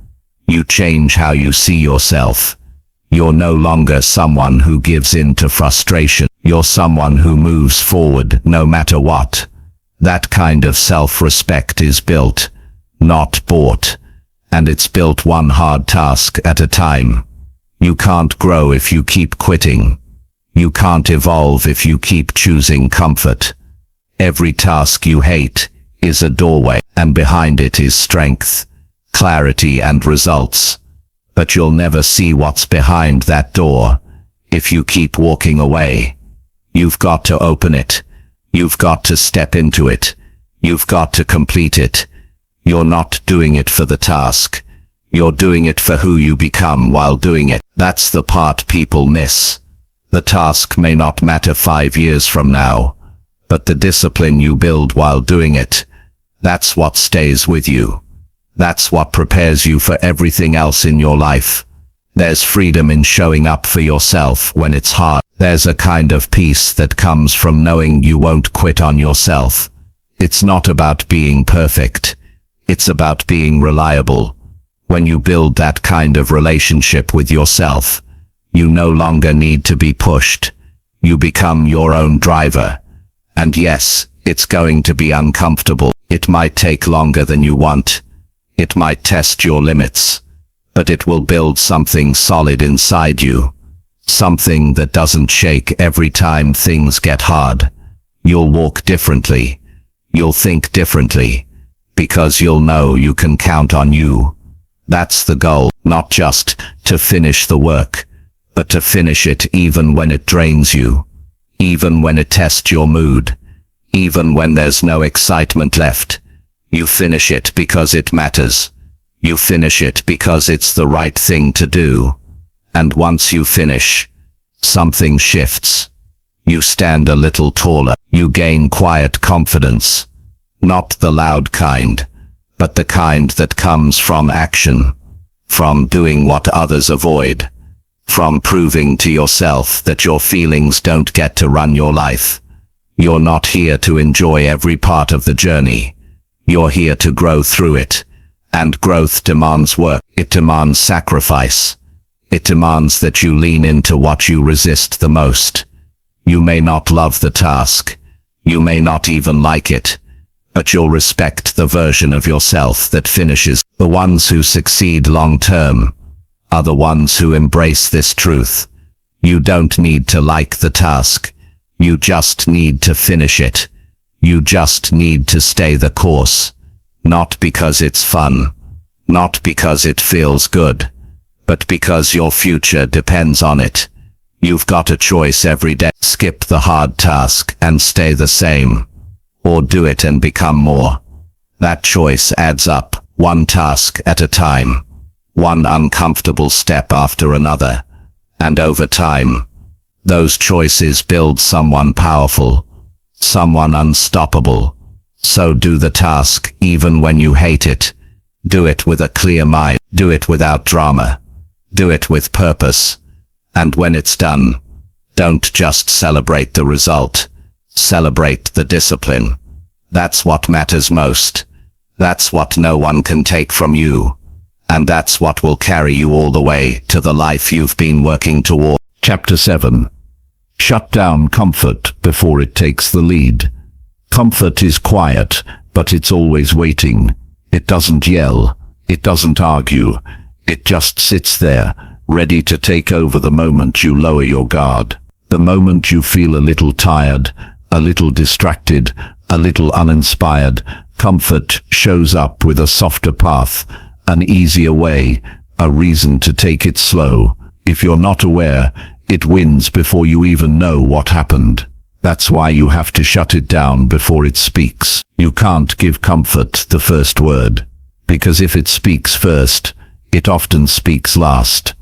you change how you see yourself. You're no longer someone who gives in to frustration. You're someone who moves forward no matter what. That kind of self-respect is built, not bought, and it's built one hard task at a time. You can't grow if you keep quitting. You can't evolve if you keep choosing comfort. Every task you hate is a doorway, and behind it is strength, clarity and results. But you'll never see what's behind that door if you keep walking away. You've got to open it. You've got to step into it. You've got to complete it. You're not doing it for the task. You're doing it for who you become while doing it. That's the part people miss. The task may not matter 5 years from now, but the discipline you build while doing it, that's what stays with you. That's what prepares you for everything else in your life. There's freedom in showing up for yourself when it's hard. There's a kind of peace that comes from knowing you won't quit on yourself. It's not about being perfect. It's about being reliable. When you build that kind of relationship with yourself, you no longer need to be pushed. You become your own driver. And yes, it's going to be uncomfortable. It might take longer than you want. It might test your limits. But it will build something solid inside you. Something that doesn't shake every time things get hard. You'll walk differently. You'll think differently. Because you'll know you can count on you. That's the goal, not just to finish the work, but to finish it even when it drains you. Even when it tests your mood. Even when there's no excitement left. You finish it because it matters. You finish it because it's the right thing to do. And once you finish, something shifts. You stand a little taller. You gain quiet confidence. Not the loud kind, but the kind that comes from action. From doing what others avoid. From proving to yourself that your feelings don't get to run your life. You're not here to enjoy every part of the journey. You're here to grow through it. And growth demands work. It demands sacrifice. It demands that you lean into what you resist the most. You may not love the task. You may not even like it. But you'll respect the version of yourself that finishes. The ones who succeed long-term are the ones who embrace this truth. You don't need to like the task. You just need to finish it. You just need to stay the course. Not because it's fun. Not because it feels good. But because your future depends on it. You've got a choice every day. Skip the hard task and stay the same. Or do it and become more. That choice adds up, one task at a time. One uncomfortable step after another. And over time, those choices build someone powerful. Someone unstoppable. So do the task even when you hate it. Do it with a clear mind. Do it without drama. Do it with purpose. And when it's done, don't just celebrate the result. Celebrate the discipline. That's what matters most. That's what no one can take from you. And that's what will carry you all the way to the life you've been working toward. Chapter 7. Shut down comfort before it takes the lead. Comfort is quiet, but it's always waiting. It doesn't yell. It doesn't argue. It just sits there, ready to take over the moment you lower your guard. The moment you feel a little tired, a little distracted, a little uninspired, comfort shows up with a softer path, an easier way, a reason to take it slow. If you're not aware, it wins before you even know what happened. That's why you have to shut it down before it speaks. You can't give comfort the first word, because if it speaks first, it often speaks last.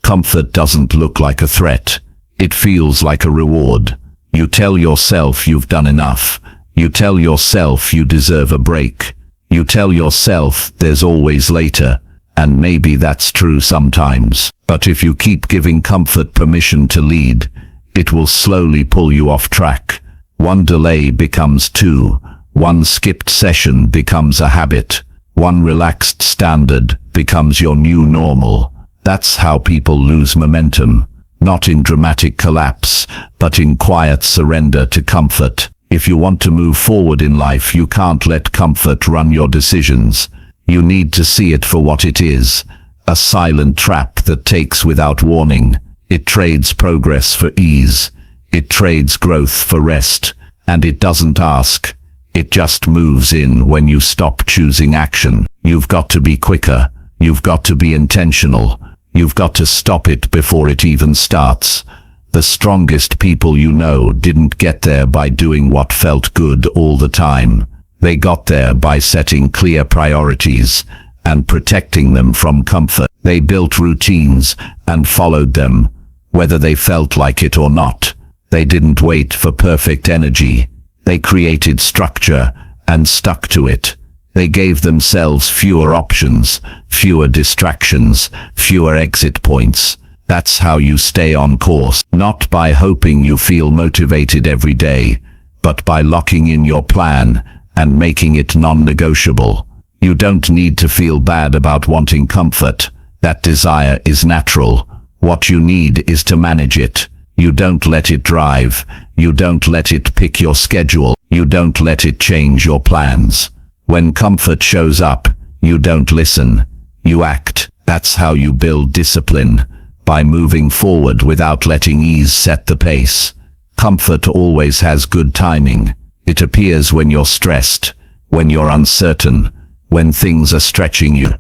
Comfort doesn't look like a threat. It feels like a reward. You tell yourself you've done enough. You tell yourself you deserve a break. You tell yourself there's always later, and maybe that's true sometimes. But if you keep giving comfort permission to lead, it will slowly pull you off track. One delay becomes two. One skipped session becomes a habit. One relaxed standard becomes your new normal. That's how people lose momentum. Not in dramatic collapse, but in quiet surrender to comfort. If you want to move forward in life, you can't let comfort run your decisions. You need to see it for what it is. A silent trap that takes without warning. It trades progress for ease. It trades growth for rest. And it doesn't ask. It just moves in when you stop choosing action. You've got to be quicker. You've got to be intentional. You've got to stop it before it even starts. The strongest people you know didn't get there by doing what felt good all the time. They got there by setting clear priorities and protecting them from comfort. They built routines and followed them, whether they felt like it or not. They didn't wait for perfect energy. They created structure and stuck to it. They gave themselves fewer options, fewer distractions, fewer exit points. That's how you stay on course, not by hoping you feel motivated every day, but by locking in your plan and making it non-negotiable. You don't need to feel bad about wanting comfort. That desire is natural. What you need is to manage it. You don't let it drive. You don't let it pick your schedule. You don't let it change your plans. When comfort shows up, you don't listen. You act. That's how you build discipline, by moving forward without letting ease set the pace. Comfort always has good timing. It appears when you're stressed, when you're uncertain, when things are stretching you.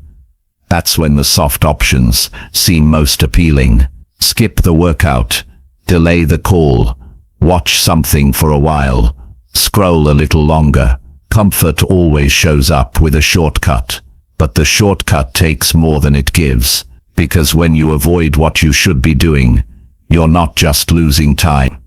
That's when the soft options seem most appealing. Skip the workout. Delay the call. Watch something for a while. Scroll a little longer. Comfort always shows up with a shortcut. But the shortcut takes more than it gives. Because when you avoid what you should be doing, you're not just losing time.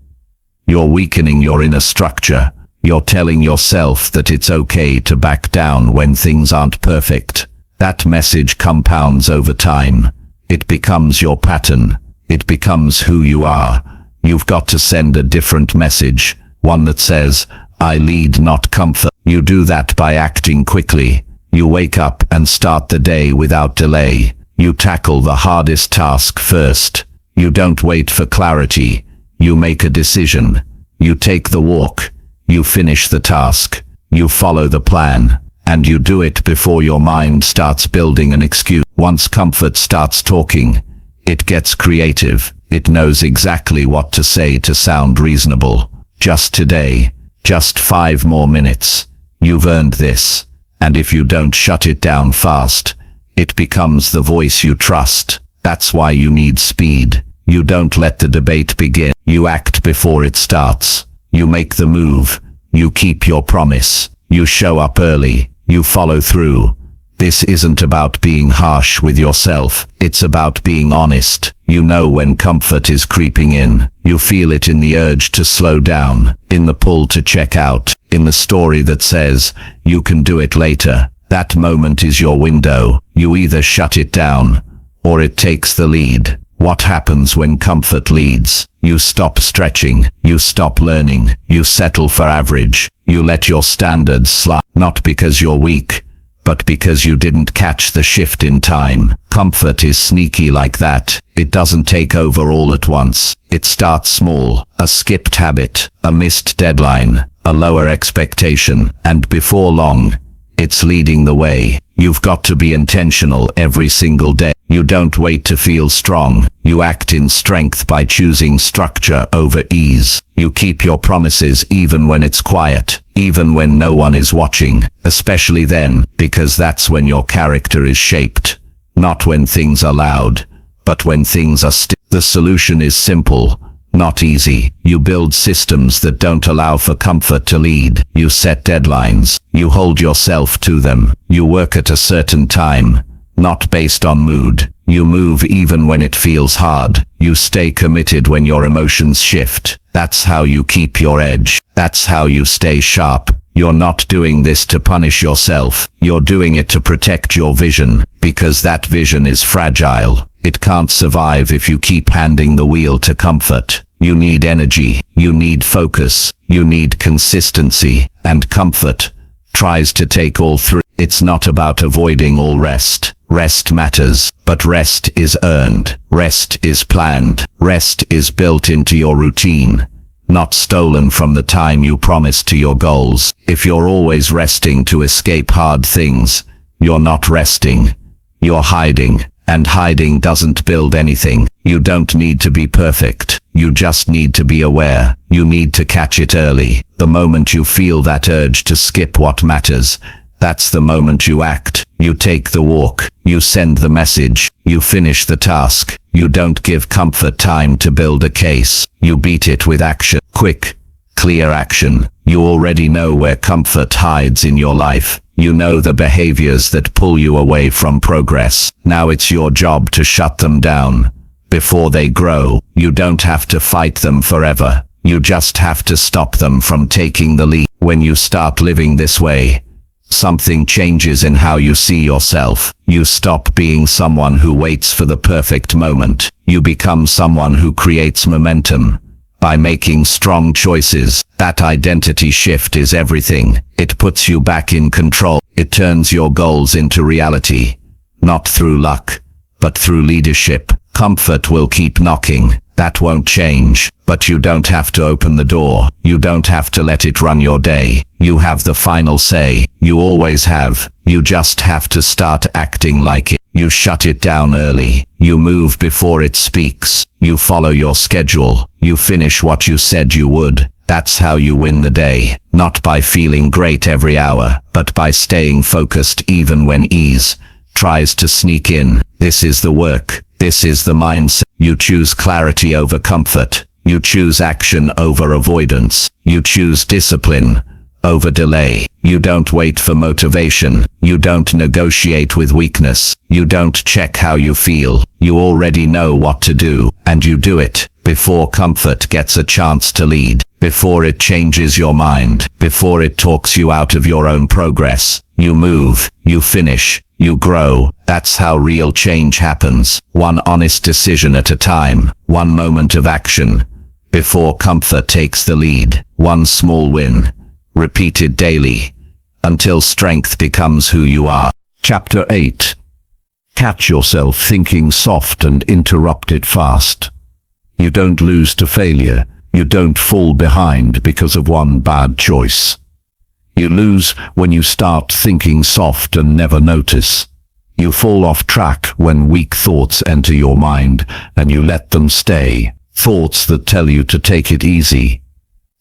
You're weakening your inner structure. You're telling yourself that it's okay to back down when things aren't perfect. That message compounds over time. It becomes your pattern. It becomes who you are. You've got to send a different message, one that says, I lead, not comfort. You do that by acting quickly. You wake up and start the day without delay. You tackle the hardest task first. You don't wait for clarity. You make a decision. You take the walk. You finish the task. You follow the plan. And you do it before your mind starts building an excuse. Once comfort starts talking, it gets creative. It knows exactly what to say to sound reasonable. Just today. Just 5 more minutes. You've earned this. And if you don't shut it down fast, it becomes the voice you trust. That's why you need speed. You don't let the debate begin. You act before it starts. You make the move. You keep your promise. You show up early. You follow through. This isn't about being harsh with yourself. It's about being honest. You know when comfort is creeping in. You feel it in the urge to slow down, in the pull to check out, in the story that says, you can do it later. That moment is your window. You either shut it down, or it takes the lead. What happens when comfort leads? You stop stretching. You stop learning. You settle for average. You let your standards slide, not because you're weak, but because you didn't catch the shift in time. Comfort is sneaky like that. It doesn't take over all at once. It starts small, a skipped habit, a missed deadline, a lower expectation, and before long, it's leading the way. You've got to be intentional every single day. You don't wait to feel strong. You act in strength by choosing structure over ease. You keep your promises even when it's quiet, even when no one is watching, especially then, because that's when your character is shaped. Not when things are loud, but when things are still. The solution is simple, not easy. You build systems that don't allow for comfort to lead. You set deadlines. You hold yourself to them. You work at a certain time, not based on mood. You move even when it feels hard. You stay committed when your emotions shift. That's how you keep your edge. That's how you stay sharp. You're not doing this to punish yourself. You're doing it to protect your vision, because that vision is fragile. It can't survive if you keep handing the wheel to comfort. You need energy. You need focus. You need consistency. And comfort tries to take all three. It's not about avoiding all rest. Rest matters, but rest is earned. Rest is planned. Rest is built into your routine, not stolen from the time you promised to your goals. If you're always resting to escape hard things, you're not resting. You're hiding, and hiding doesn't build anything. You don't need to be perfect. You just need to be aware. You need to catch it early. The moment you feel that urge to skip what matters, that's the moment you act. You take the walk. You send the message. You finish the task. You don't give comfort time to build a case. You beat it with action. Quick, clear action. You already know where comfort hides in your life. You know the behaviors that pull you away from progress. Now it's your job to shut them down before they grow. You don't have to fight them forever. You just have to stop them from taking the lead. When you start living this way, something changes in how you see yourself. You stop being someone who waits for the perfect moment. You become someone who creates momentum by making strong choices. That identity shift is everything. It puts you back in control. It turns your goals into reality, not through luck, but through leadership. Comfort will keep knocking. That won't change, but you don't have to open the door. You don't have to let it run your day. You have the final say. You always have. You just have to start acting like it. You shut it down early. You move before it speaks. You follow your schedule. You finish what you said you would. That's how you win the day. Not by feeling great every hour, but by staying focused even when ease tries to sneak in. This is the work. This is the mindset. You choose clarity over comfort. You choose action over avoidance. You choose discipline over delay. You don't wait for motivation. You don't negotiate with weakness. You don't check how you feel. You already know what to do, and you do it before comfort gets a chance to lead, before it changes your mind, before it talks you out of your own progress. You move, you finish, you grow. That's how real change happens. One honest decision at a time. One moment of action before comfort takes the lead. One small win, repeated daily, until strength becomes who you are. Chapter 8. Catch yourself thinking soft and interrupt it fast. You don't lose to failure. You don't fall behind because of one bad choice. You lose when you start thinking soft and never notice. You fall off track when weak thoughts enter your mind and you let them stay. Thoughts that tell you to take it easy.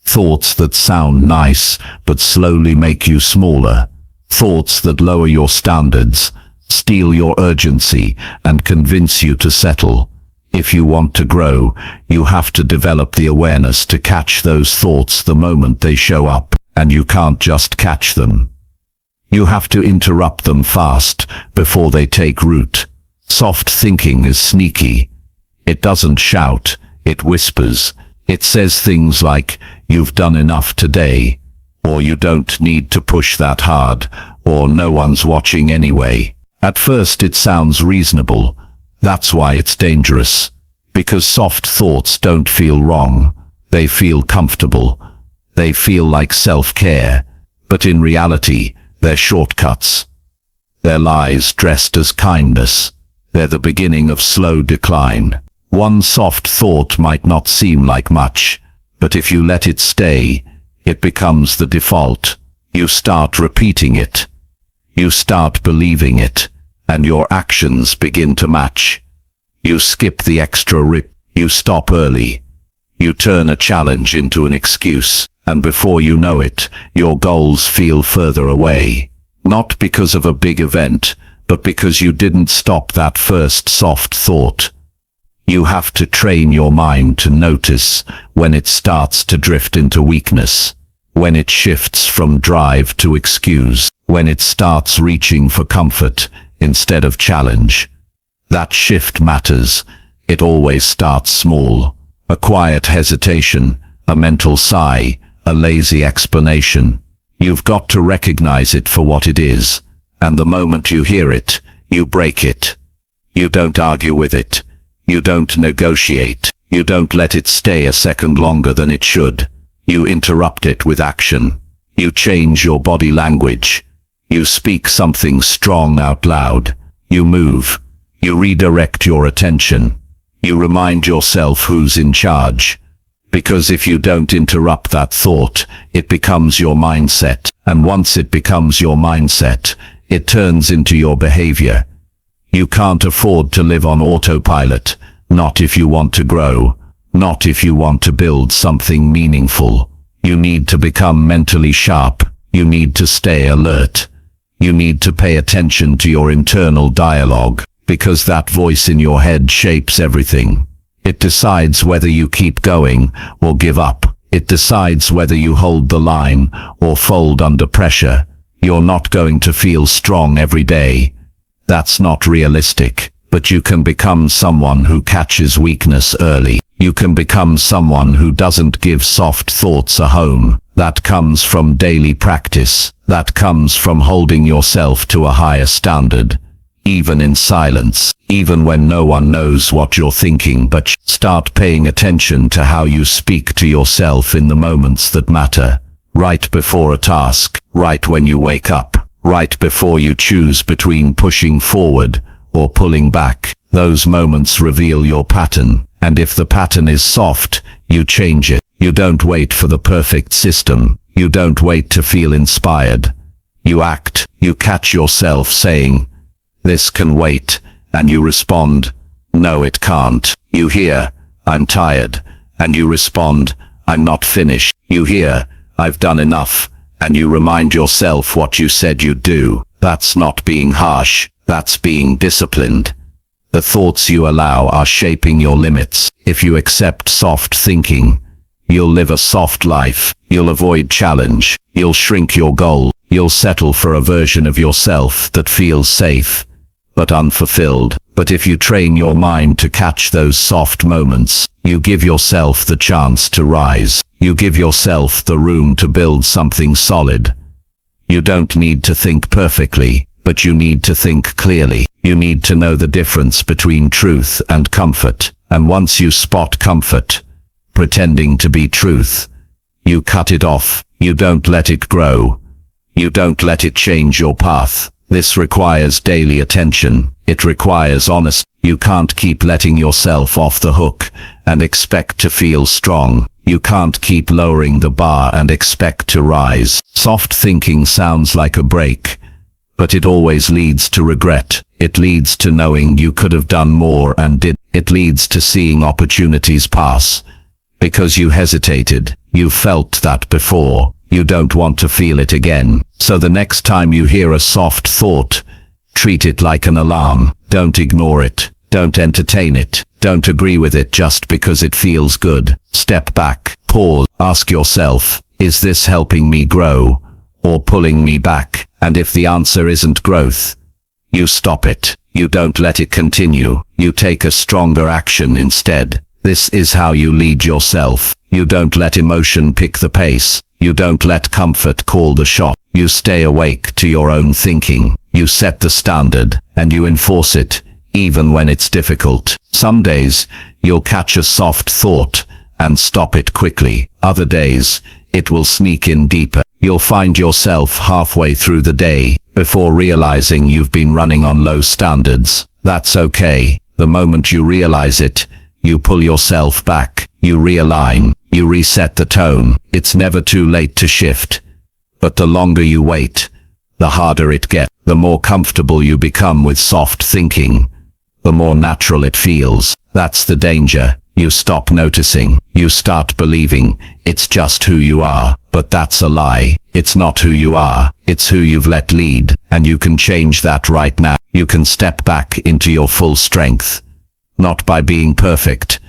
Thoughts that sound nice but slowly make you smaller. Thoughts that lower your standards, steal your urgency, and convince you to settle. If you want to grow, you have to develop the awareness to catch those thoughts the moment they show up, and you can't just catch them. You have to interrupt them fast before they take root. Soft thinking is sneaky. It doesn't shout, it whispers. It says things like, "You've done enough today," or "You don't need to push that hard," or "No one's watching anyway." At first it sounds reasonable. That's why it's dangerous. Because soft thoughts don't feel wrong. They feel comfortable. They feel like self-care. But in reality, they're shortcuts. They're lies dressed as kindness. They're the beginning of slow decline. One soft thought might not seem like much, but if you let it stay, it becomes the default. You start repeating it. You start believing it, and your actions begin to match. You skip the extra rip. You stop early. You turn a challenge into an excuse, and before you know it, your goals feel further away. Not because of a big event, but because you didn't stop that first soft thought. You have to train your mind to notice when it starts to drift into weakness, when it shifts from drive to excuse, when it starts reaching for comfort instead of challenge. That shift matters. It always starts small. A quiet hesitation, a mental sigh, a lazy explanation. You've got to recognize it for what it is, and the moment you hear it, you break it. You don't argue with it. You don't negotiate. You don't let it stay a second longer than it should. You interrupt it with action. You change your body language. You speak something strong out loud. You move. You redirect your attention. You remind yourself who's in charge. Because if you don't interrupt that thought, it becomes your mindset. And once it becomes your mindset, it turns into your behavior. You can't afford to live on autopilot. Not if you want to grow. Not if you want to build something meaningful. You need to become mentally sharp. You need to stay alert. You need to pay attention to your internal dialogue, because that voice in your head shapes everything. It decides whether you keep going or give up. It decides whether you hold the line or fold under pressure. You're not going to feel strong every day. That's not realistic. But you can become someone who catches weakness early. You can become someone who doesn't give soft thoughts a home. That comes from daily practice. That comes from holding yourself to a higher standard. Even in silence, even when no one knows what you're thinking, but start paying attention to how you speak to yourself in the moments that matter. Right before a task, right when you wake up, right before you choose between pushing forward or pulling back. Those moments reveal your pattern, and if the pattern is soft, you change it. You don't wait for the perfect system. You don't wait to feel inspired. You act. You catch yourself saying, "This can wait," and you respond, "No, it can't." You hear, "I'm tired," and you respond, "I'm not finished." You hear, "I've done enough," and you remind yourself what you said you'd do. That's not being harsh. That's being disciplined. The thoughts you allow are shaping your limits. If you accept soft thinking, you'll live a soft life. You'll avoid challenge. You'll shrink your goal. You'll settle for a version of yourself that feels safe, but unfulfilled. But if you train your mind to catch those soft moments, you give yourself the chance to rise. You give yourself the room to build something solid. You don't need to think perfectly, but you need to think clearly. You need to know the difference between truth and comfort. And once you spot comfort, pretending to be truth, you cut it off. You don't let it grow. You don't let it change your path. This requires daily attention. It requires honesty. You can't keep letting yourself off the hook and expect to feel strong. You can't keep lowering the bar and expect to rise. Soft thinking sounds like a break, but it always leads to regret. It leads to knowing you could have done more and did. It leads to seeing opportunities pass because you hesitated. You felt that before. You don't want to feel it again. So the next time you hear a soft thought, treat it like an alarm. Don't ignore it. Don't entertain it. Don't agree with it just because it feels good. Step back, pause, ask yourself, is this helping me grow or pulling me back? And if the answer isn't growth, you stop it. You don't let it continue. You take a stronger action instead. This is how you lead yourself. You don't let emotion pick the pace. You don't let comfort call the shot. You stay awake to your own thinking. You set the standard, and you enforce it, even when it's difficult. Some days, you'll catch a soft thought, and stop it quickly. Other days, it will sneak in deeper. You'll find yourself halfway through the day before realizing you've been running on low standards. That's okay. The moment you realize it, you pull yourself back, you realign, you reset the tone. It's never too late to shift. But the longer you wait, the harder it gets. The more comfortable you become with soft thinking, the more natural it feels. That's the danger. You stop noticing. You start believing it's just who you are. But that's a lie. It's not who you are. It's who you've let lead. And you can change that right now. You can step back into your full strength. Not by being perfect,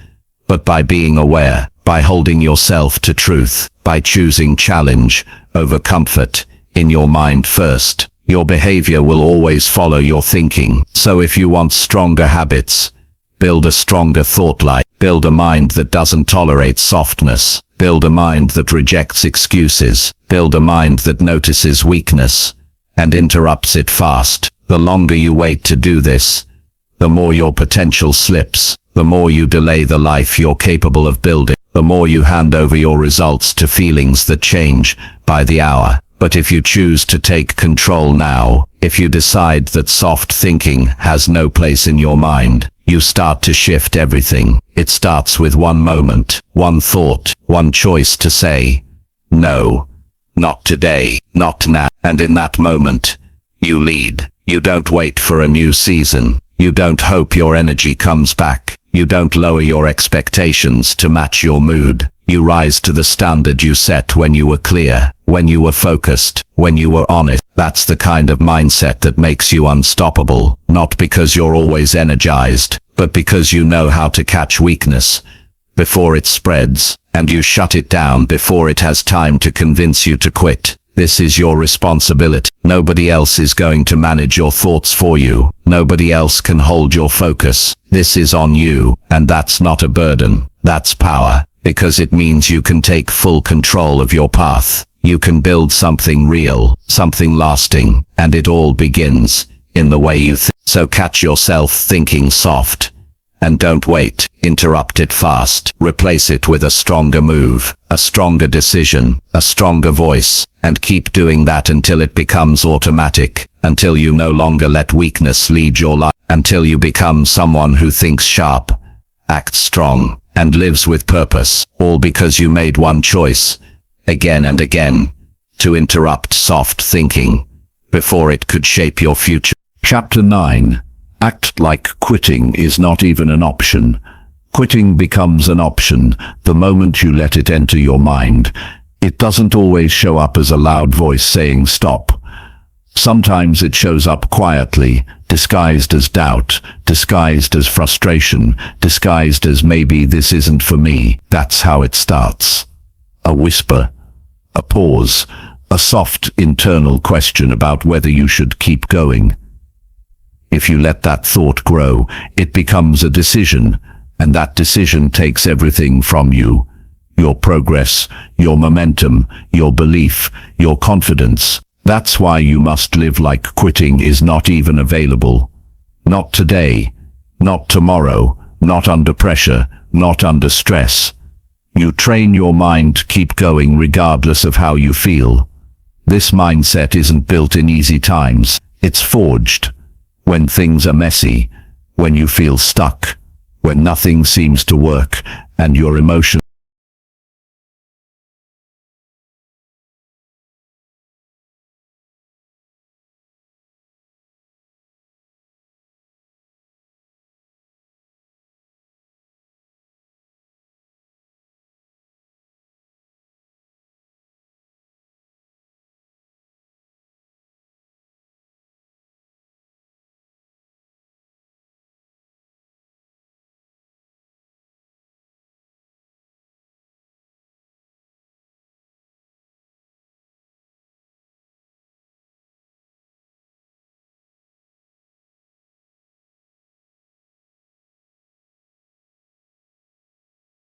but by being aware, by holding yourself to truth, by choosing challenge over comfort in your mind first. Your behavior will always follow your thinking. So if you want stronger habits, build a stronger thought life. Build a mind that doesn't tolerate softness. Build a mind that rejects excuses. Build a mind that notices weakness and interrupts it fast. The longer you wait to do this, the more your potential slips. The more you delay the life you're capable of building. The more you hand over your results to feelings that change by the hour. But if you choose to take control now, if you decide that soft thinking has no place in your mind, you start to shift everything. It starts with one moment, one thought, one choice to say, no, not today, not now. And in that moment, you lead. You don't wait for a new season. You don't hope your energy comes back. You don't lower your expectations to match your mood. You rise to the standard you set when you were clear, when you were focused, when you were honest. That's the kind of mindset that makes you unstoppable, not because you're always energized, but because you know how to catch weakness before it spreads, and you shut it down before it has time to convince you to quit. This is your responsibility. Nobody else is going to manage your thoughts for you. Nobody else can hold your focus. This is on you, and that's not a burden. That's power. Because it means you can take full control of your path. You can build something real, something lasting, and it all begins in the way you think. So catch yourself thinking soft. And don't wait. Interrupt it fast. Replace it with a stronger move, a stronger decision, a stronger voice, and keep doing that until it becomes automatic, until you no longer let weakness lead your life, until you become someone who thinks sharp, acts strong, and lives with purpose, all because you made one choice, again and again, to interrupt soft thinking, before it could shape your future. Chapter 9. Act like quitting is not even an option. Quitting becomes an option the moment you let it enter your mind. It doesn't always show up as a loud voice saying stop. Sometimes it shows up quietly, disguised as doubt, disguised as frustration, disguised as maybe this isn't for me. That's how it starts. A whisper, a pause, a soft internal question about whether you should keep going. If you let that thought grow, it becomes a decision, and that decision takes everything from you. Your progress, your momentum, your belief, your confidence. That's why you must live like quitting is not even available. Not today, not tomorrow, not under pressure, not under stress. You train your mind to keep going regardless of how you feel. This mindset isn't built in easy times. It's forged when things are messy, when you feel stuck, when nothing seems to work, and your emotions